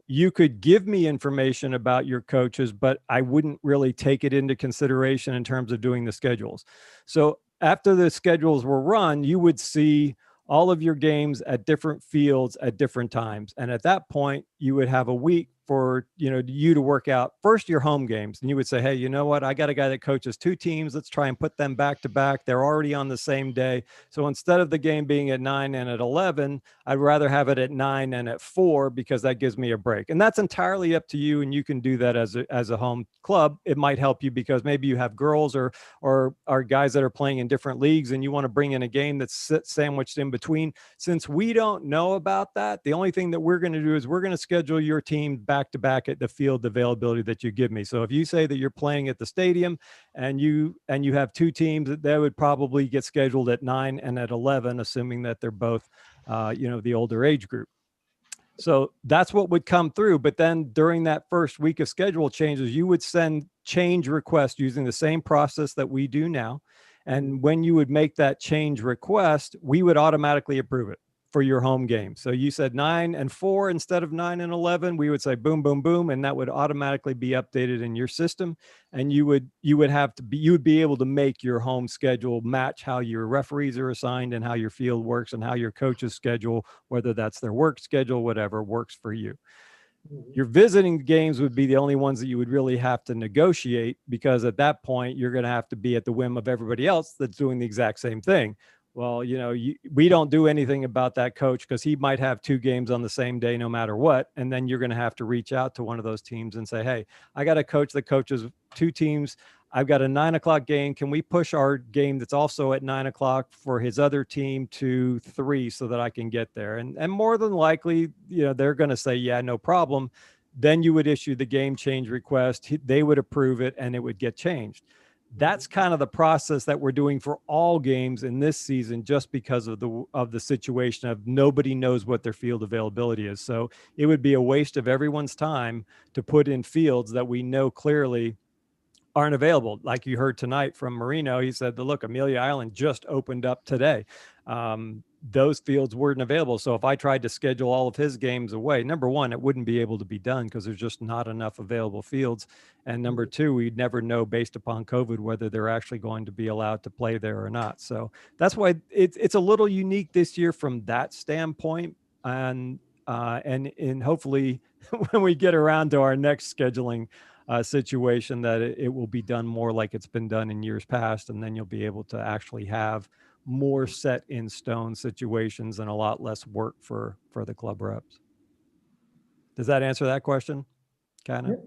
You could give me information about your coaches, but I wouldn't really take it into consideration in terms of doing the schedules. So after the schedules were run, you would see all of your games at different fields at different times. And at that point, you would have a week for, you to work out first your home games. And you would say, hey, you know what? I got a guy that coaches 2 teams. Let's try and put them back to back. They're already on the same day. So instead of the game being at 9 and at 11, I'd rather have it at 9 and at 4 because that gives me a break. And that's entirely up to you. And you can do that as a home club. It might help you because maybe you have girls or guys that are playing in different leagues and you want to bring in a game that's sandwiched in between. Since we don't know about that, the only thing that we're going to do is we're going to schedule your team back to back at the field availability that you give me. So if you say that you're playing at the stadium and you have 2 teams, that would probably get scheduled at 9 and at 11, assuming that they're both, the older age group. So that's what would come through. But then during that first week of schedule changes, you would send change requests using the same process that we do now. And when you would make that change request, we would automatically approve it for your home game. So you said 9 and 4 instead of 9 and 11, we would say boom, boom, boom. And that would automatically be updated in your system. And you would be able to make your home schedule match how your referees are assigned and how your field works and how your coaches schedule, whether that's their work schedule, whatever works for you. Your visiting games would be the only ones that you would really have to negotiate, because at that point, you're going to have to be at the whim of everybody else that's doing the exact same thing. Well, we don't do anything about that coach because he might have 2 games on the same day, no matter what. And then you're going to have to reach out to one of those teams and say, hey, I got a coach that coaches 2 teams. I've got a 9 o'clock game. Can we push our game that's also at 9 o'clock for his other team to 3 so that I can get there? And more than likely, they're going to say, yeah, no problem. Then you would issue the game change request. They would approve it and it would get changed. That's kind of the process that we're doing for all games in this season, just because of the situation of nobody knows what their field availability is. So it would be a waste of everyone's time to put in fields that we know clearly aren't available. Like you heard tonight from Marino, he said, look, Amelia Island just opened up today. Those fields weren't available. So if I tried to schedule all of his games away, number one, it wouldn't be able to be done because there's just not enough available fields. And number two, we'd never know based upon COVID whether they're actually going to be allowed to play there or not. So that's why it's a little unique this year from that standpoint. And hopefully when we get around to our next scheduling situation, that it will be done more like it's been done in years past. And then you'll be able to actually have more set in stone situations and a lot less work for the club reps. Does that answer that question? Kind of. Yeah.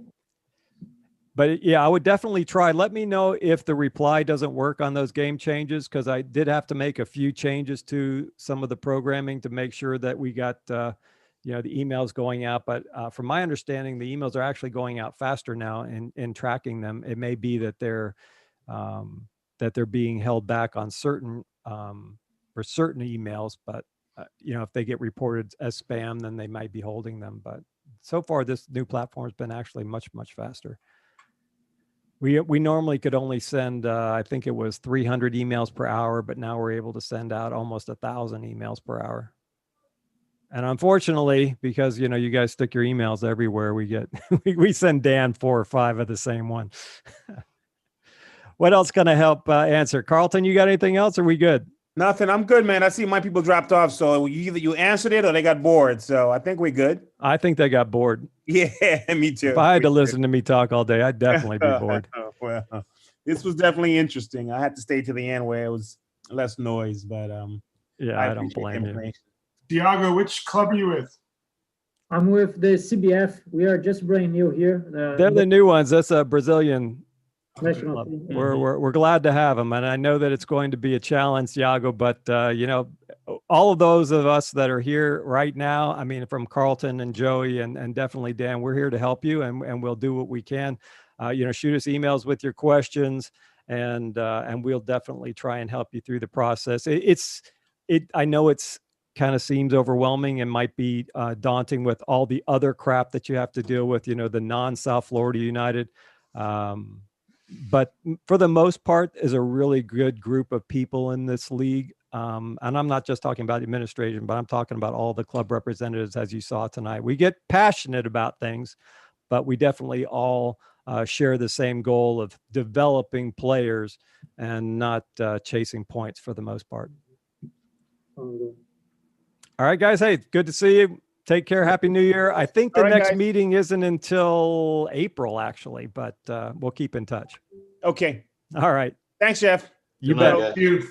But yeah, I would definitely try. Let me know if the reply doesn't work on those game changes, because I did have to make a few changes to some of the programming to make sure that we got the emails going out. But from my understanding, the emails are actually going out faster now in tracking them. It may be that they're being held back on certain for certain emails, but if they get reported as spam, then they might be holding them. But so far, this new platform has been actually much, much faster. We normally could only send, I think it was 300 emails per hour, but now we're able to send out almost 1,000 emails per hour. And unfortunately, because you guys stick your emails everywhere, we get we send Dan 4 or 5 of the same one. What else can I help answer? Carlton, you got anything else? Or are we good? Nothing. I'm good, man. I see my people dropped off, so either you answered it or they got bored. So I think we're good. I think they got bored. Yeah, me too. If I had to listen to me talk all day, I'd definitely be bored. Well, this was definitely interesting. I had to stay to the end where it was less noise, but yeah, I don't blame you. Tiago, which club are you with? I'm with the CBF. We are just brand new here. They're the new ones. That's a Brazilian national club. team. We're glad to have them, and I know that it's going to be a challenge, Tiago. But all of those of us that are here right now, I mean, from Carlton and Joey and definitely Dan, we're here to help you, and we'll do what we can. Shoot us emails with your questions, and we'll definitely try and help you through the process. I know it's kind of seems overwhelming and might be daunting with all the other crap that you have to deal with, the non-South Florida United. But for the most part, is a really good group of people in this league. And I'm not just talking about administration, but I'm talking about all the club representatives, as you saw tonight. We get passionate about things, but we definitely all share the same goal of developing players and not chasing points for the most part. All right, guys. Hey, good to see you. Take care. Happy New Year. I think the next meeting isn't until April, actually, but we'll keep in touch. Okay. All right. Thanks, Jeff. You bet. Thank you.